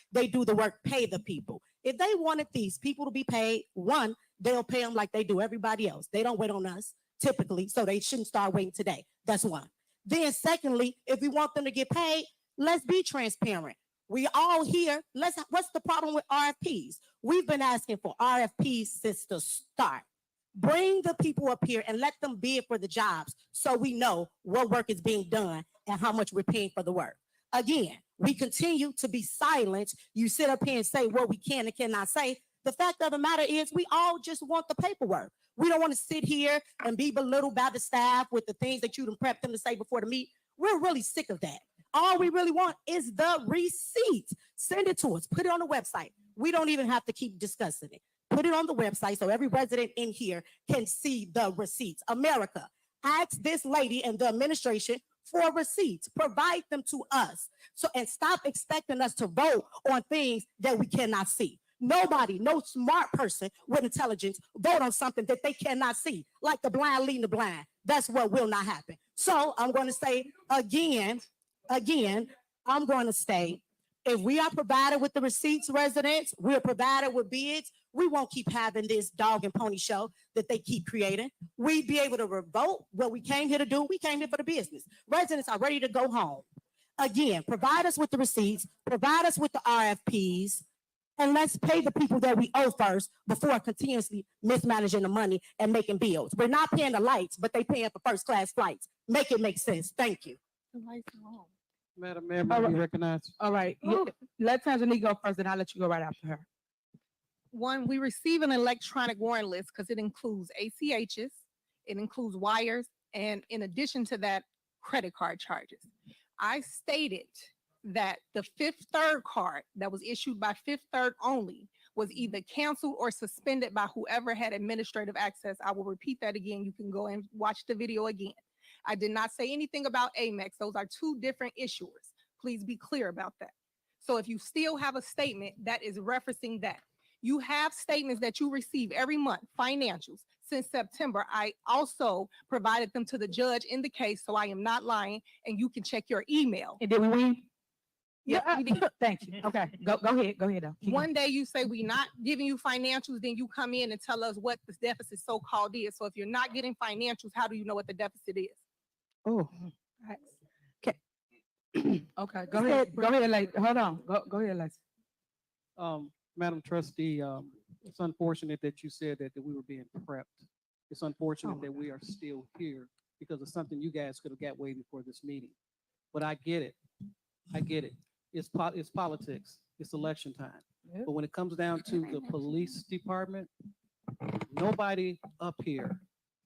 [SPEAKER 13] pay the people. If they wanted these people to be paid, one, they'll pay them like they do everybody else. They don't wait on us typically, so they shouldn't start waiting today. That's one. Then secondly, if we want them to get paid, let's be transparent. We all here, what's the problem with RFPs? We've been asking for RFPs since the start. Bring the people up here and let them bid for the jobs so we know what work is being done and how much we're paying for the work. Again, we continue to be silent. You sit up here and say what we can and cannot say. The fact of the matter is we all just want the paperwork. We don't want to sit here and be belittled by the staff with the things that you done prepped them to say before the meet. We're really sick of that. All we really want is the receipt. Send it to us. Put it on the website. We don't even have to keep discussing it. Put it on the website so every resident in here can see the receipts. America, ask this lady and the administration for receipts. Provide them to us. And stop expecting us to vote on things that we cannot see. Nobody, no smart person with intelligence vote on something that they cannot see, like the blind leading the blind. That's what will not happen. So I'm going to say again, I'm going to say, if we are provided with the receipts, residents, we're provided with bids, we won't keep having this dog and pony show that they keep creating. We'd be able to revoke what we came here to do. We came here for the business. Residents are ready to go home. Again, provide us with the receipts, provide us with the RFPs, And let's pay the people that we owe first before continuously mismanaging the money and making bills. We're not paying the lights, but they paying for first class flights. Make it make sense. Thank you.
[SPEAKER 2] Madam Mayor, may I be recognized?
[SPEAKER 14] All right, let Tanzania go first, and I'll let you go right after her.
[SPEAKER 8] One, we receive an electronic warrant list because it includes ACHs, it includes wires, and in addition to that, credit card charges. I stated that the Fifth Third card that was issued by Fifth Third only was either canceled or suspended by whoever had administrative access. I will repeat that again. You can go and watch the video again. I did not say anything about Amex. Those are two different issuers. Please be clear about that. So if you still have a statement that is referencing that, you have statements that you receive every month, financials. Since September, I also provided them to the judge in the case, so I am not lying, and you can check your email.
[SPEAKER 14] And did we win?
[SPEAKER 8] Yeah, we did.
[SPEAKER 14] Thank you. Okay, go ahead though. Keep
[SPEAKER 8] One day you say we not giving you financials, then you come in and tell us what the deficit so-called is. So if you're not getting financials, how do you know what the deficit is?
[SPEAKER 14] Oh. Okay, go ahead, like, hold on, go ahead, Lex.
[SPEAKER 2] Madam Trustee, it's unfortunate that you said that we were being prepped. It's unfortunate that we are still here because of something you guys could have got way before this meeting. But I get it. I get it. It's politics. It's election time.
[SPEAKER 14] Yep.
[SPEAKER 2] But when it comes down to the police department, nobody up here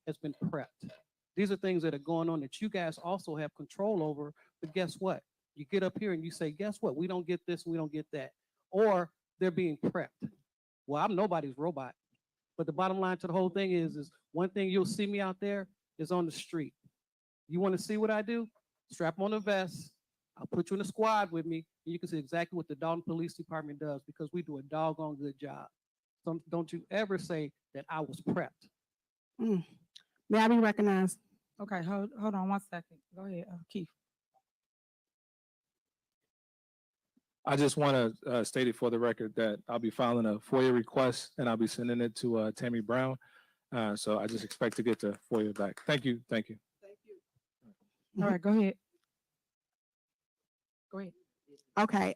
[SPEAKER 2] has been prepped. These are things that are going on that you guys also have control over. But guess what? You get up here and you say, guess what? We don't get this, we don't get that. Or they're being prepped. Well, I'm nobody's robot. But the bottom line to the whole thing is one thing you'll see me out there is on the street. You want to see what I do? Strap on a vest. I'll put you in a squad with me, and you can see exactly what the Dolton Police Department does because we do a doggone good job. So don't you ever say that I was prepped.
[SPEAKER 20] May I be recognized?
[SPEAKER 14] Okay, hold on 1 second. Go ahead, Keith.
[SPEAKER 6] I just want to state it for the record that I'll be filing a FOIA request and I'll be sending it to Tammy Brown. So I just expect to get the FOIA back. Thank you. Thank you.
[SPEAKER 14] All right, go ahead. Go ahead.
[SPEAKER 20] Okay,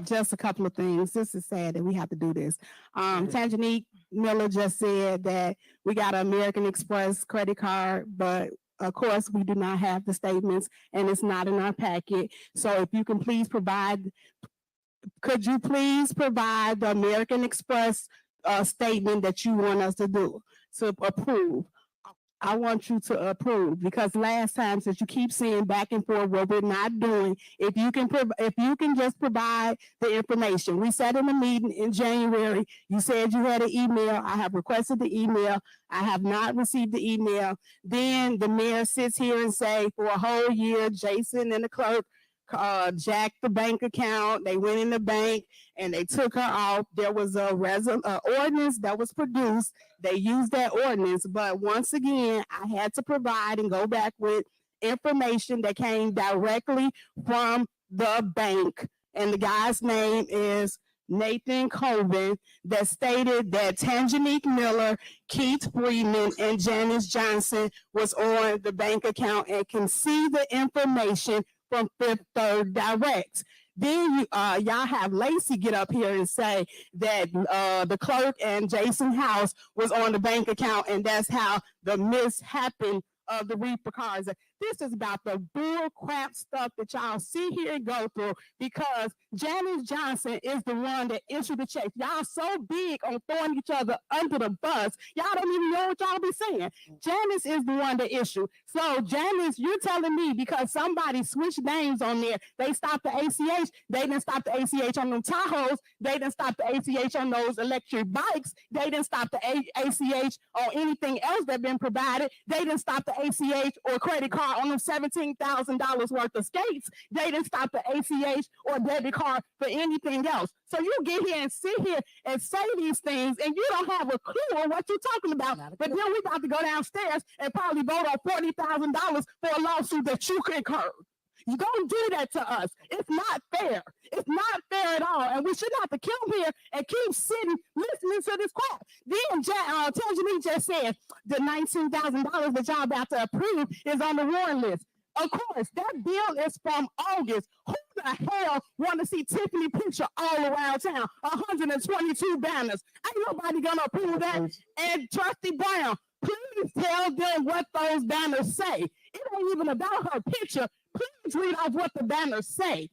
[SPEAKER 20] just a couple of things. This is sad that we have to do this. Tanjanique Miller just said that we got an American Express credit card, but of course we do not have the statements and it's not in our packet. So if you can please provide, could you please provide the American Express statement that you want us to do, to approve? I want you to approve because last time, since you keep saying back and forth what we're not doing, if you can just provide the information. We sat in a meeting in January. You said you had an email. I have requested the email. I have not received the email. Then the mayor sits here and say for a whole year, Jason and the clerk jacked the bank account. They went in the bank and they took her off. There was a ordinance that was produced. They used that ordinance, but once again, I had to provide and go back with information that came directly from the bank. And the guy's name is Nathan Colvin, that stated that Tanjanique Miller, Keith Freeman, and Janice Johnson was on the bank account and can see the information from Fifth Third Direct. Then y'all have Lacey get up here and say that the clerk and Jason House was on the bank account, and that's how the mishappened of the Reaper cards. This is about the bull crap stuff that y'all see here and go through because Janice Johnson is the one that issued the check. Y'all so big on throwing each other under the bus, y'all don't even know what y'all be saying. Janice is the one that issued. So Janice, you're telling me because somebody switched names on there, they stopped the ACH, they didn't stop the ACH on them Tahoes, they didn't stop the ACH on those electric bikes, they didn't stop the ACH on anything else that been provided, they didn't stop the ACH or credit card on them $17,000 worth of skates. They didn't stop the ACH or debit card for anything else. So you get here and sit here and say these things and you don't have a clue on what you're talking about. But then we about to go downstairs and probably vote on $40,000 for a lawsuit that you incurred. You don't do that to us. It's not fair. It's not fair at all. And we should have to come here and keep sitting, listening to this crap. Then Tanjanique just said the $19,000 that y'all about to approve is on the warrant list. Of course, that bill is from August. Who
[SPEAKER 1] the hell want to see Tiffany picture all around town? 122 banners. Ain't nobody gonna approve that. And Trustee Brown, please tell them what those banners say. It ain't even about her picture. Please read off what the banners say.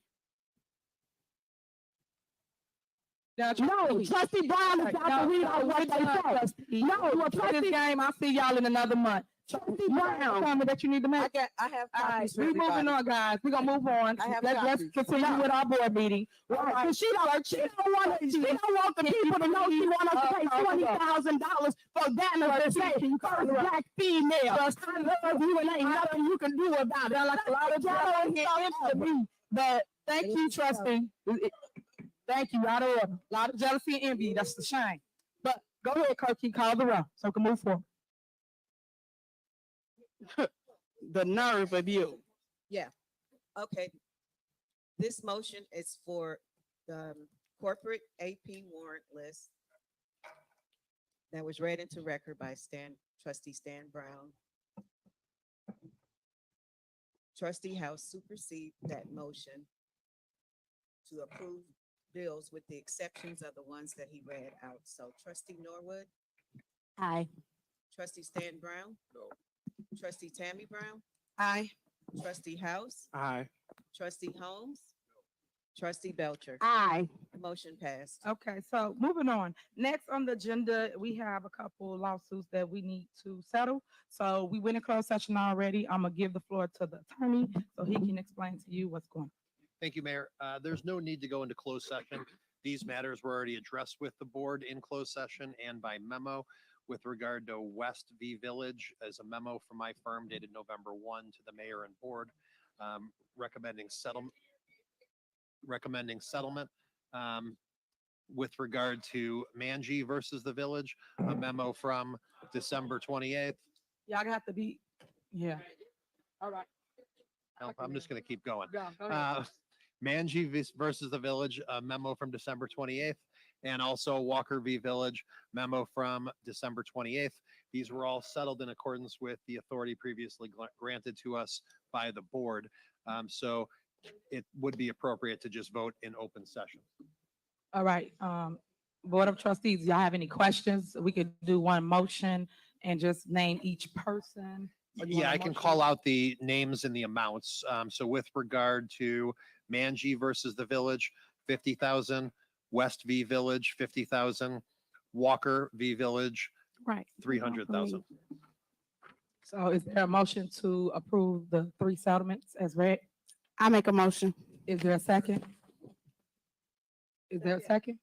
[SPEAKER 1] No, Trustee Brown is about to read off what they say. No, Trustee game. I'll see y'all in another month. Trustee Brown, comment that you need to make.
[SPEAKER 16] I have
[SPEAKER 1] All right,
[SPEAKER 16] copies for
[SPEAKER 1] we moving
[SPEAKER 16] everybody.
[SPEAKER 1] on, guys. We're gonna move on.
[SPEAKER 16] I have
[SPEAKER 1] Let's
[SPEAKER 16] copies.
[SPEAKER 1] continue with our board meeting. Right. She don't want the people to know she want us to pay $20,000 for banners that say first black female. I love you and ain't nothing you can do about it. Like a lot of jealousy, but thank you, Trustee. Thank you. Out of order. A lot of jealousy and envy. That's the shame. But go ahead, Kirky, call the roll so we can move forward. The nerve of you.
[SPEAKER 16] Yeah, okay. This motion is for the corporate AP warrant list that was read into record by Trustee Stan Brown. Trustee House supersede that motion to approve bills with the exceptions of the ones that he read out. So Trustee Norwood,
[SPEAKER 13] Aye.
[SPEAKER 16] Trustee Stan Brown. No. Trustee Tammy Brown,
[SPEAKER 1] Aye.
[SPEAKER 16] Trustee House,
[SPEAKER 5] Aye.
[SPEAKER 16] Trustee Holmes, Trustee Belcher.
[SPEAKER 1] Aye.
[SPEAKER 16] Motion passed.
[SPEAKER 14] Okay, so moving on. Next on the agenda, we have a couple lawsuits that we need to settle. So we went in closed session already. I'm gonna give the floor to the attorney so he can explain to you what's going on.
[SPEAKER 15] Thank you, Mayor. There's no need to go into closed session. These matters were already addressed with the board in closed session and by memo. With regard to West v. Village, as a memo from my firm dated November 1 to the mayor and board, recommending settlement. With regard to Manji versus the Village, a memo from December 28th.
[SPEAKER 14] Y'all have to be, yeah. All right.
[SPEAKER 15] No, I'm just going to keep going.
[SPEAKER 14] Go ahead.
[SPEAKER 15] Manji versus the Village, a memo from December 28th. And also Walker v. Village memo from December 28th. These were all settled in accordance with the authority previously granted to us by the board. So it would be appropriate to just vote in open session.
[SPEAKER 14] All right, Board of Trustees, y'all have any questions? We could do one motion and just name each person.
[SPEAKER 15] Yeah, I can call out the names and the amounts. So with regard to Manji versus the Village, 50,000. West v. Village, 50,000. Walker v. Village,
[SPEAKER 14] Right.
[SPEAKER 15] 300,000.
[SPEAKER 14] So is there a motion to approve the three settlements as read?
[SPEAKER 1] I make a motion.
[SPEAKER 14] Is there a second? Is there a second?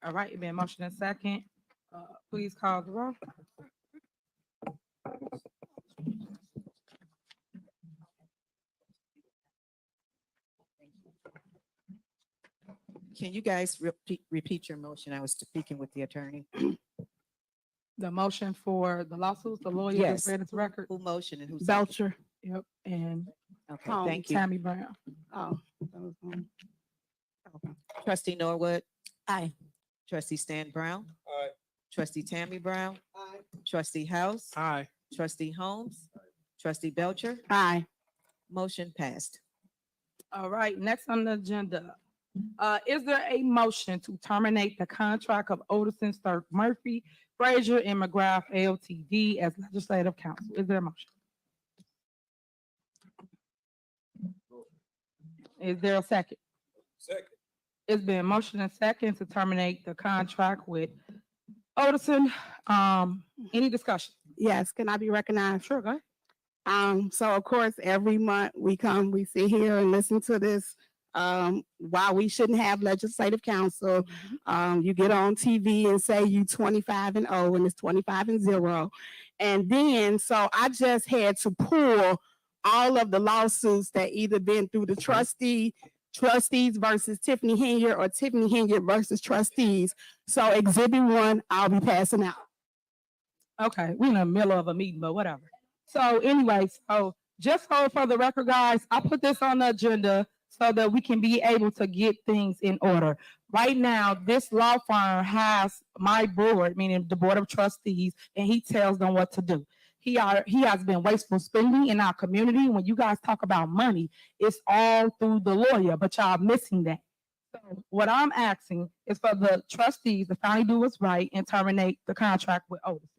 [SPEAKER 14] All right, it been motion and second. Please call the roll.
[SPEAKER 16] Can you guys repeat your motion? I was speaking with the attorney.
[SPEAKER 14] The motion for the lawsuits, the lawyer
[SPEAKER 16] Yes.
[SPEAKER 14] just read its record.
[SPEAKER 16] Who motioned and who?
[SPEAKER 14] Belcher. Yep, and
[SPEAKER 16] Okay, thank you.
[SPEAKER 14] Tammy Brown.
[SPEAKER 1] Oh.
[SPEAKER 16] Trustee Norwood.
[SPEAKER 13] Aye.
[SPEAKER 16] Trustee Stan Brown.
[SPEAKER 5] Aye.
[SPEAKER 16] Trustee Tammy Brown.
[SPEAKER 18] Aye.
[SPEAKER 16] Trustee House.
[SPEAKER 5] Aye.
[SPEAKER 16] Trustee Holmes. Trustee Belcher.
[SPEAKER 1] Aye.
[SPEAKER 16] Motion passed.
[SPEAKER 14] All right, next on the agenda. Is there a motion to terminate the contract of Oderson, Sturk, Murphy, Frazier, and McGrath LTD as legislative counsel? Is there a motion? Is there a second?
[SPEAKER 5] Second.
[SPEAKER 14] It's been motion and second to terminate the contract with Oderson. Any discussion?
[SPEAKER 1] Yes, can I be recognized?
[SPEAKER 14] Sure, go ahead.
[SPEAKER 1] So of course, every month we sit here and listen to this. Why we shouldn't have legislative counsel. You get on TV and say you 25-0 and it's 25-0. And then, so I just had to pull all of the lawsuits that either been through the trustees versus Tiffany Henyard or Tiffany Henyard versus trustees. So exhibit 1, I'll be passing out.
[SPEAKER 14] Okay, we're in the middle of a meeting, but whatever. So anyway, so just hold for the record, guys. I put this on the agenda so that we can be able to get things in order. Right now, this law firm has my board, meaning the Board of Trustees, and he tells them what to do. he has been wasteful spending in our community. When you guys talk about money, it's all through the lawyer, but y'all missing that. So what I'm asking is for the trustees to finally do what's right and terminate the contract with Otis.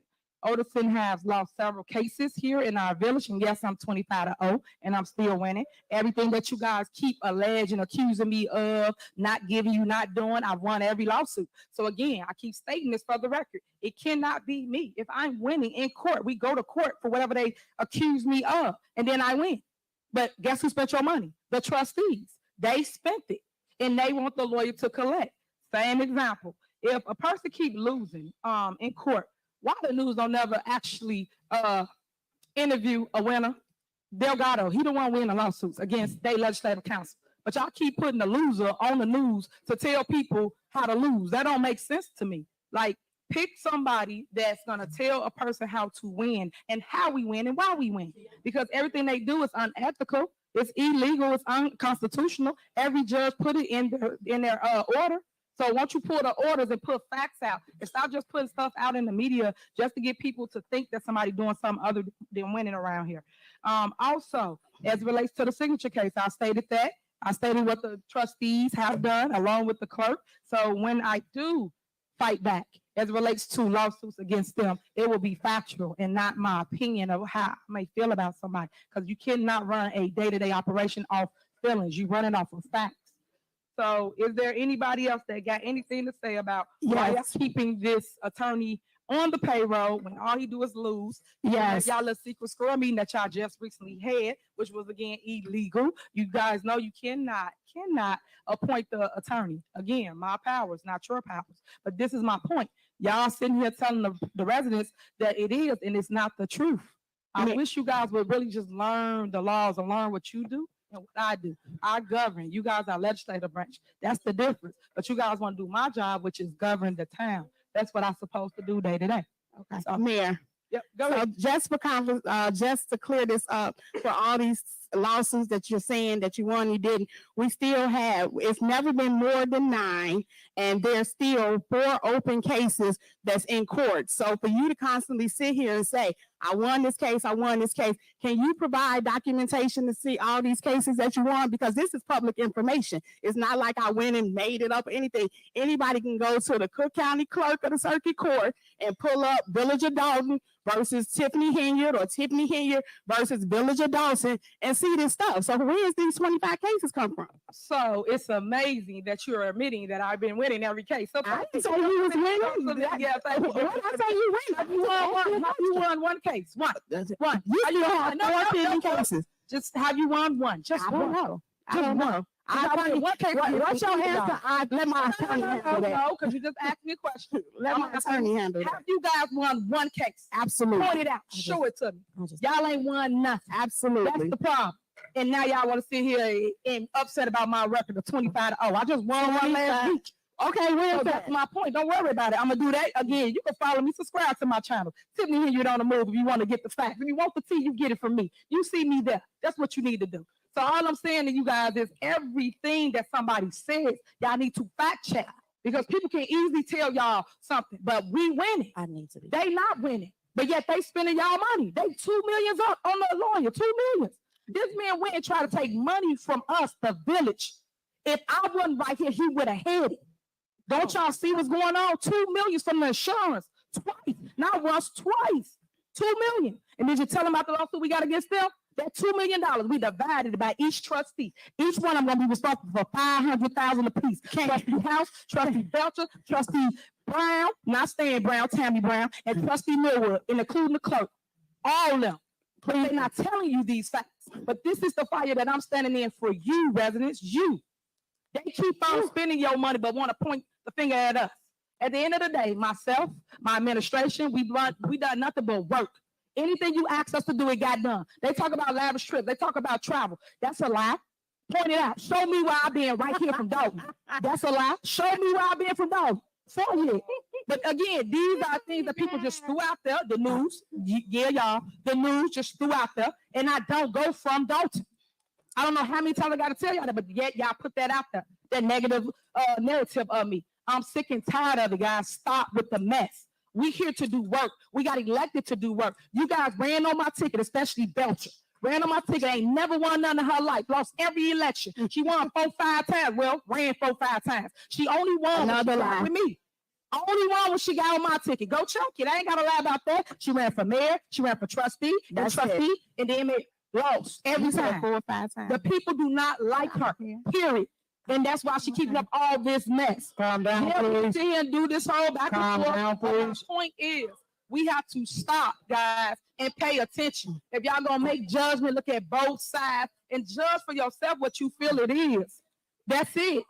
[SPEAKER 14] Odison has lost several cases here in our village, and yes, I'm 25-0, and I'm still winning. Everything that you guys keep alleging, accusing me of, not giving you, not doing, I've won every lawsuit. So again, I keep stating this for the record. It cannot be me. If I'm winning in court, we go to court for whatever they accuse me of, and then I win. But guess who spent your money? The trustees. They spent it, and they want the lawyer to collect. Same example. If a person keep losing in court, why the news don't never actually interview a winner? Delgado, he don't want to win the lawsuits against state legislative council. But y'all keep putting the loser on the news to tell people how to lose. That don't make sense to me. Like, pick somebody that's gonna tell a person how to win and how we win and why we win. Because everything they do is unethical, it's illegal, it's unconstitutional. Every judge put it in their order. So once you pull the orders and put facts out, and stop just putting stuff out in the media just to get people to think that somebody doing something other than winning around here. Also, as it relates to the signature case, I stated that. I stated what the trustees have done along with the clerk. So when I do fight back as it relates to lawsuits against them, it will be factual and not my opinion of how I may feel about somebody. Because you cannot run a day-to-day operation off feelings. You run it off of facts. So is there anybody else that got anything to say about why y'all keeping this attorney on the payroll when all he do is lose?
[SPEAKER 20] Yes.
[SPEAKER 14] Y'all a secret squirrel meeting that y'all just recently had, which was again illegal. You guys know you cannot appoint the attorney. Again, my powers, not your powers. But this is my point. Y'all sitting here telling the residents that it is, and it's not the truth. I wish you guys would really just learn the laws and learn what you do and what I do. I govern. You guys are legislative branch. That's the difference. But you guys want to do my job, which is govern the town. That's what I'm supposed to do day to day.
[SPEAKER 20] Okay.
[SPEAKER 14] So,
[SPEAKER 20] Mayor.
[SPEAKER 14] Yep, go
[SPEAKER 20] So
[SPEAKER 14] ahead.
[SPEAKER 20] just to clear this up, for all these lawsuits that you're saying that you won, you didn't, we still have, it's never been more than 9, and there's still 4 open cases that's in court. So for you to constantly sit here and say, I won this case, can you provide documentation to see all these cases that you won? Because this is public information. It's not like I went and made it up or anything. Anybody can go to the Cook County Clerk of the Circuit Court and pull up Village of Dolton versus Tiffany Henyard, or Tiffany Henyard versus Village of Dawson, and see this stuff. So where is these 25 cases come from?
[SPEAKER 14] So it's amazing that you're admitting that I've been winning every case. So
[SPEAKER 20] I didn't say you was winning.
[SPEAKER 14] Yeah, thank you.
[SPEAKER 20] What I say you win?
[SPEAKER 14] You won one case. One.
[SPEAKER 20] You still have 4 pending cases.
[SPEAKER 14] Just have you won one? Just
[SPEAKER 20] I
[SPEAKER 14] one.
[SPEAKER 20] don't know. I
[SPEAKER 14] Just
[SPEAKER 20] don't
[SPEAKER 14] one.
[SPEAKER 20] know.
[SPEAKER 14] What's
[SPEAKER 20] your answer? Let my attorney handle that.
[SPEAKER 14] No, because you just asked me a question.
[SPEAKER 20] Let my attorney handle that.
[SPEAKER 14] Have you guys won one case?
[SPEAKER 20] Absolutely.
[SPEAKER 14] Point it out. Show it to me. Y'all ain't won nothing.
[SPEAKER 20] Absolutely.
[SPEAKER 14] That's the problem. And now y'all want to sit here and upset about my record of 25-0. I just won one last week. Okay, well, that's my point. Don't worry about it. I'm gonna do that again. You can follow me, subscribe to my channel. Tiffany Henyard on the move if you want to get the facts. If you want the tea, you get it from me. You see me there. That's what you need to do. So all I'm saying to you guys is everything that somebody says, y'all need to fact check, because people can easily tell y'all something, but we winning.
[SPEAKER 13] I need to be.
[SPEAKER 14] They not winning, but yet they spending y'all money. They $2 million on the lawyer, $2 million. This man went and tried to take money from us, the village. If I wasn't right here, he would have had it. Don't y'all see what's going on? $2 million from the insurance, twice, not once, twice, $2 million. And did you tell them about the lawsuit we got against them? That $2 million, we divided it by each trustee. Each one of them gonna be responsible for $500,000 apiece. Trustee House, Trustee Belcher, Trustee Brown, not Stan Brown, Tammy Brown, and Trustee Millwood, and including the clerk. All of them. Please, they're not telling you these facts. But this is the fire that I'm standing in for you, residents, you. They keep on spending your money, but want to point the finger at us. At the end of the day, myself, my administration, we done nothing but work. Anything you ask us to do, it got done. They talk about lavish trips. They talk about travel. That's a lie. Point it out. Show me where I've been right here from Dolton. That's a lie. Show me where I've been from Dolton. So yeah. But again, these are things that people just threw out there. The news, yeah, y'all. The news just threw out there, and I don't go from Dolton. I don't know how many times I got to tell y'all that, but yet y'all put that out there, that negative narrative of me. I'm sick and tired of it, guys. Stop with the mess.
[SPEAKER 1] We here to do work. We got elected to do work. You guys ran on my ticket, especially Belcher. Ran on my ticket, ain't never won none in her life, lost every election. She won 4-5 times. Well, ran 4-5 times. She only won when she got with me. Only one when she got on my ticket. Go check it. I ain't gotta lie about that. She ran for mayor, she ran for trustee, and then lost every time.
[SPEAKER 3] 4 or 5 times.
[SPEAKER 1] The people do not like her, period. And that's why she keeping up all this mess.
[SPEAKER 2] Calm down, please.
[SPEAKER 1] Sit here and do this whole back
[SPEAKER 2] Calm
[SPEAKER 1] and forth.
[SPEAKER 2] down,
[SPEAKER 1] But my
[SPEAKER 2] please.
[SPEAKER 1] point is, we have to stop, guys, and pay attention. If y'all gonna make judgment, look at both sides and judge for yourself what you feel it is. That's it.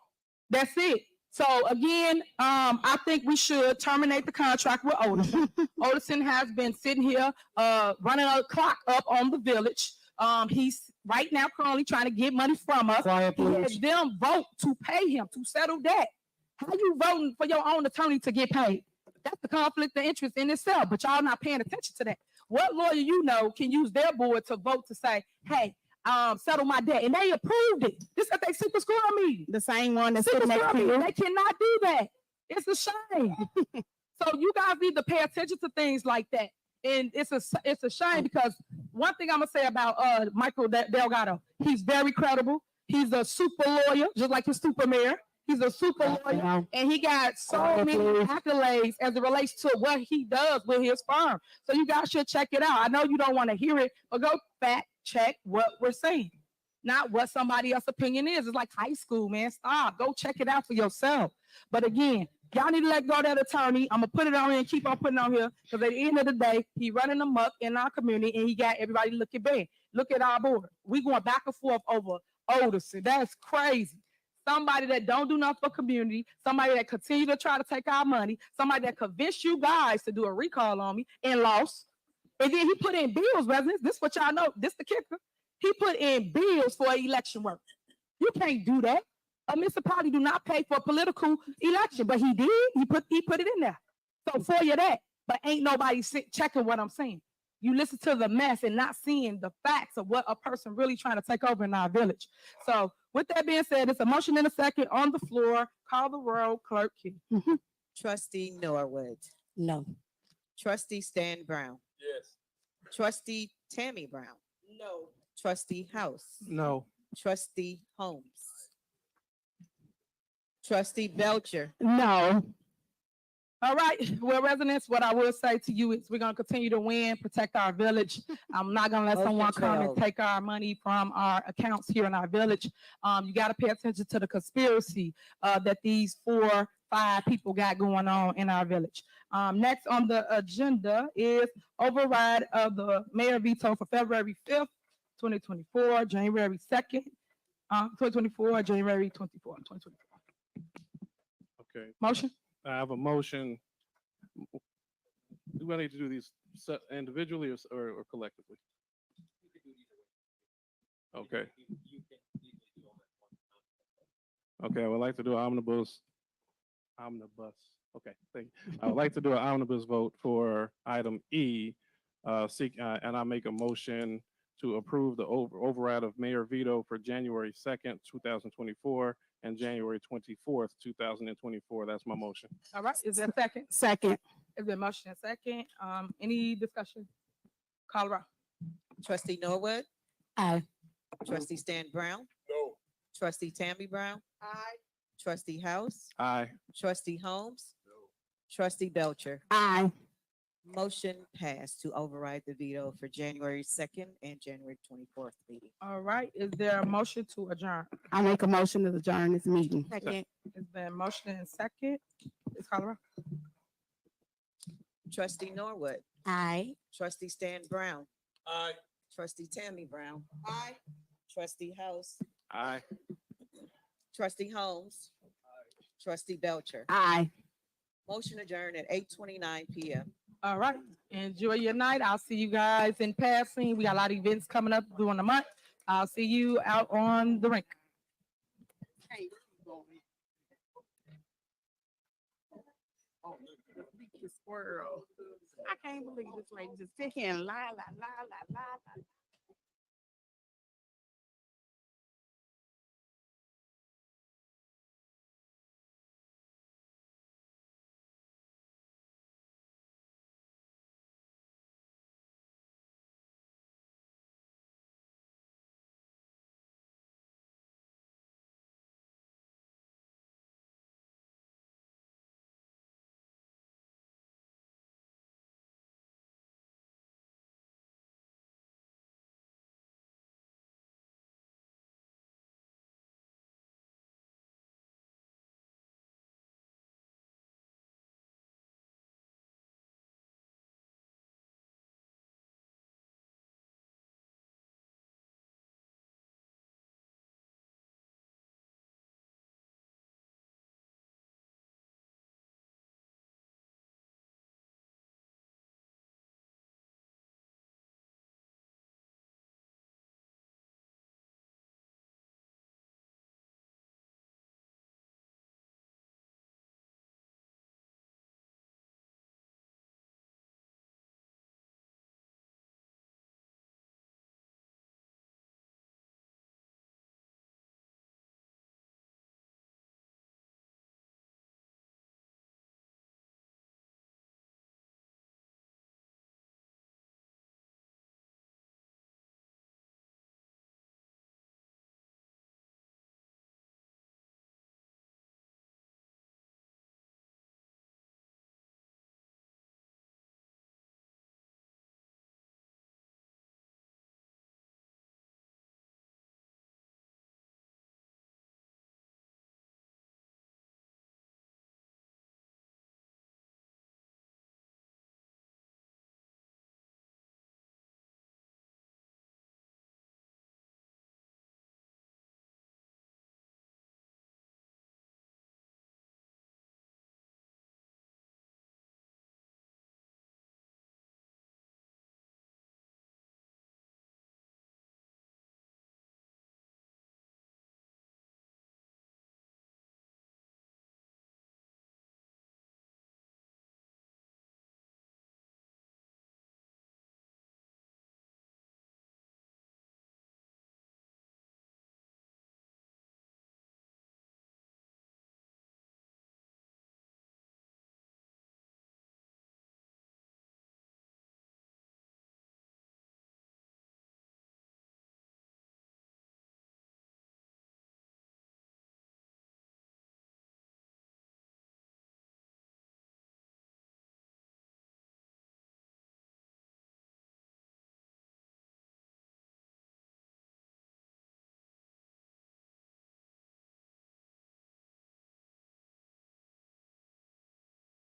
[SPEAKER 1] That's it. So again, I think we should terminate the contract with Oderson. Oderson has been sitting here, running a clock up on the village. He's right now currently trying to get money from us.
[SPEAKER 2] Quiet,
[SPEAKER 1] He
[SPEAKER 2] please.
[SPEAKER 1] had them vote to pay him to settle that. How you voting for your own attorney to get paid? That's the conflict of interest in itself, but y'all not paying attention to that. What lawyer you know can use their board to vote to say, hey, settle my debt, and they approved it. This is they super score meeting.
[SPEAKER 3] The same one that's
[SPEAKER 1] Super
[SPEAKER 3] sitting next
[SPEAKER 1] score
[SPEAKER 3] to you.
[SPEAKER 1] meeting. They cannot do that. It's a shame. So you guys need to pay attention to things like that. And it's a shame because one thing I'm gonna say about Michael Delgado, he's very credible. He's a super lawyer, just like his super mayor. He's a super lawyer, and he got so many accolades as it relates to what he does with his firm. So you guys should check it out. I know you don't want to hear it, but go fact check what we're saying, not what somebody else's opinion is. It's like high school, man. Stop. Go check it out for yourself. But again, y'all need to let go of that attorney. I'm gonna put it on here and keep on putting it on here because at the end of the day, he running amok in our community and he got everybody looking bad. Look at our board. We going back and forth over Oderson. That's crazy. Somebody that don't do nothing for community, somebody that continue to try to take our money, somebody that convinced you guys to do a recall on me and lost. And then he put in bills, residents. This is what y'all know. This the kicker. He put in bills for election work. You can't do that. A municipality do not pay for a political election, but he did. He put it in there. So for you that, but ain't nobody checking what I'm saying. You listen to the mess and not seeing the facts of what a person really trying to take over in our village. So with that being said, it's a motion in a second on the floor. Call the roll, Clerk Key.
[SPEAKER 16] Trustee Norwood.
[SPEAKER 13] No.
[SPEAKER 16] Trustee Stan Brown.
[SPEAKER 5] Yes.
[SPEAKER 16] Trustee Tammy Brown.
[SPEAKER 1] No.
[SPEAKER 16] Trustee House.
[SPEAKER 2] No.
[SPEAKER 16] Trustee Holmes. Trustee Belcher.
[SPEAKER 1] No. All right, well, residents, what I will say to you is we're gonna continue to win, protect our village. I'm not gonna let
[SPEAKER 16] Motion
[SPEAKER 1] someone come and
[SPEAKER 16] failed.
[SPEAKER 1] take our money from our accounts here in our village. You gotta pay attention to the conspiracy that these 4-5 people got going on in our village. Next on the agenda is override of the mayor veto for February 5th, 2024, January 2nd, 2024, January 24th, 2024.
[SPEAKER 5] Okay.
[SPEAKER 1] Motion?
[SPEAKER 5] I have a motion. Do I need to do these individually or collectively? Okay. Okay, I would like to do omnibus. Okay, thank you. I would like to do an omnibus vote for item E, and I make a motion to approve the override of mayor veto for January 2nd, 2024 and January 24th, 2024. That's my motion.
[SPEAKER 1] All right, is there a second?
[SPEAKER 3] Second.
[SPEAKER 1] Is there a motion and second? Any discussion? Call roll.
[SPEAKER 16] Trustee Norwood.
[SPEAKER 3] Aye.
[SPEAKER 16] Trustee Stan Brown.
[SPEAKER 5] No.
[SPEAKER 16] Trustee Tammy Brown.
[SPEAKER 1] Aye.
[SPEAKER 16] Trustee House.
[SPEAKER 5] Aye.
[SPEAKER 16] Trustee Holmes. Trustee Belcher.
[SPEAKER 3] Aye.
[SPEAKER 16] Motion passed to override the veto for January 2nd and January 24th meeting.
[SPEAKER 1] All right, is there a motion to adjourn?
[SPEAKER 3] I make a motion to adjourn this meeting.
[SPEAKER 16] Second.
[SPEAKER 1] Is there a motion and second? Ms. Colorado?
[SPEAKER 16] Trustee Norwood.
[SPEAKER 13] Aye.
[SPEAKER 16] Trustee Stan Brown.
[SPEAKER 5] Aye.
[SPEAKER 16] Trustee Tammy Brown. Aye. Trustee House.
[SPEAKER 5] Aye.
[SPEAKER 16] Trustee Holmes. Trustee Belcher.
[SPEAKER 3] Aye.
[SPEAKER 16] Motion adjourned at 8:29 p.m.
[SPEAKER 1] All right, enjoy your night. I'll see you guys in passing. We got a lot of events coming up during the month. I'll see you out on the rink.
[SPEAKER 3] Squirrel. I can't believe this lady just sit here and lie.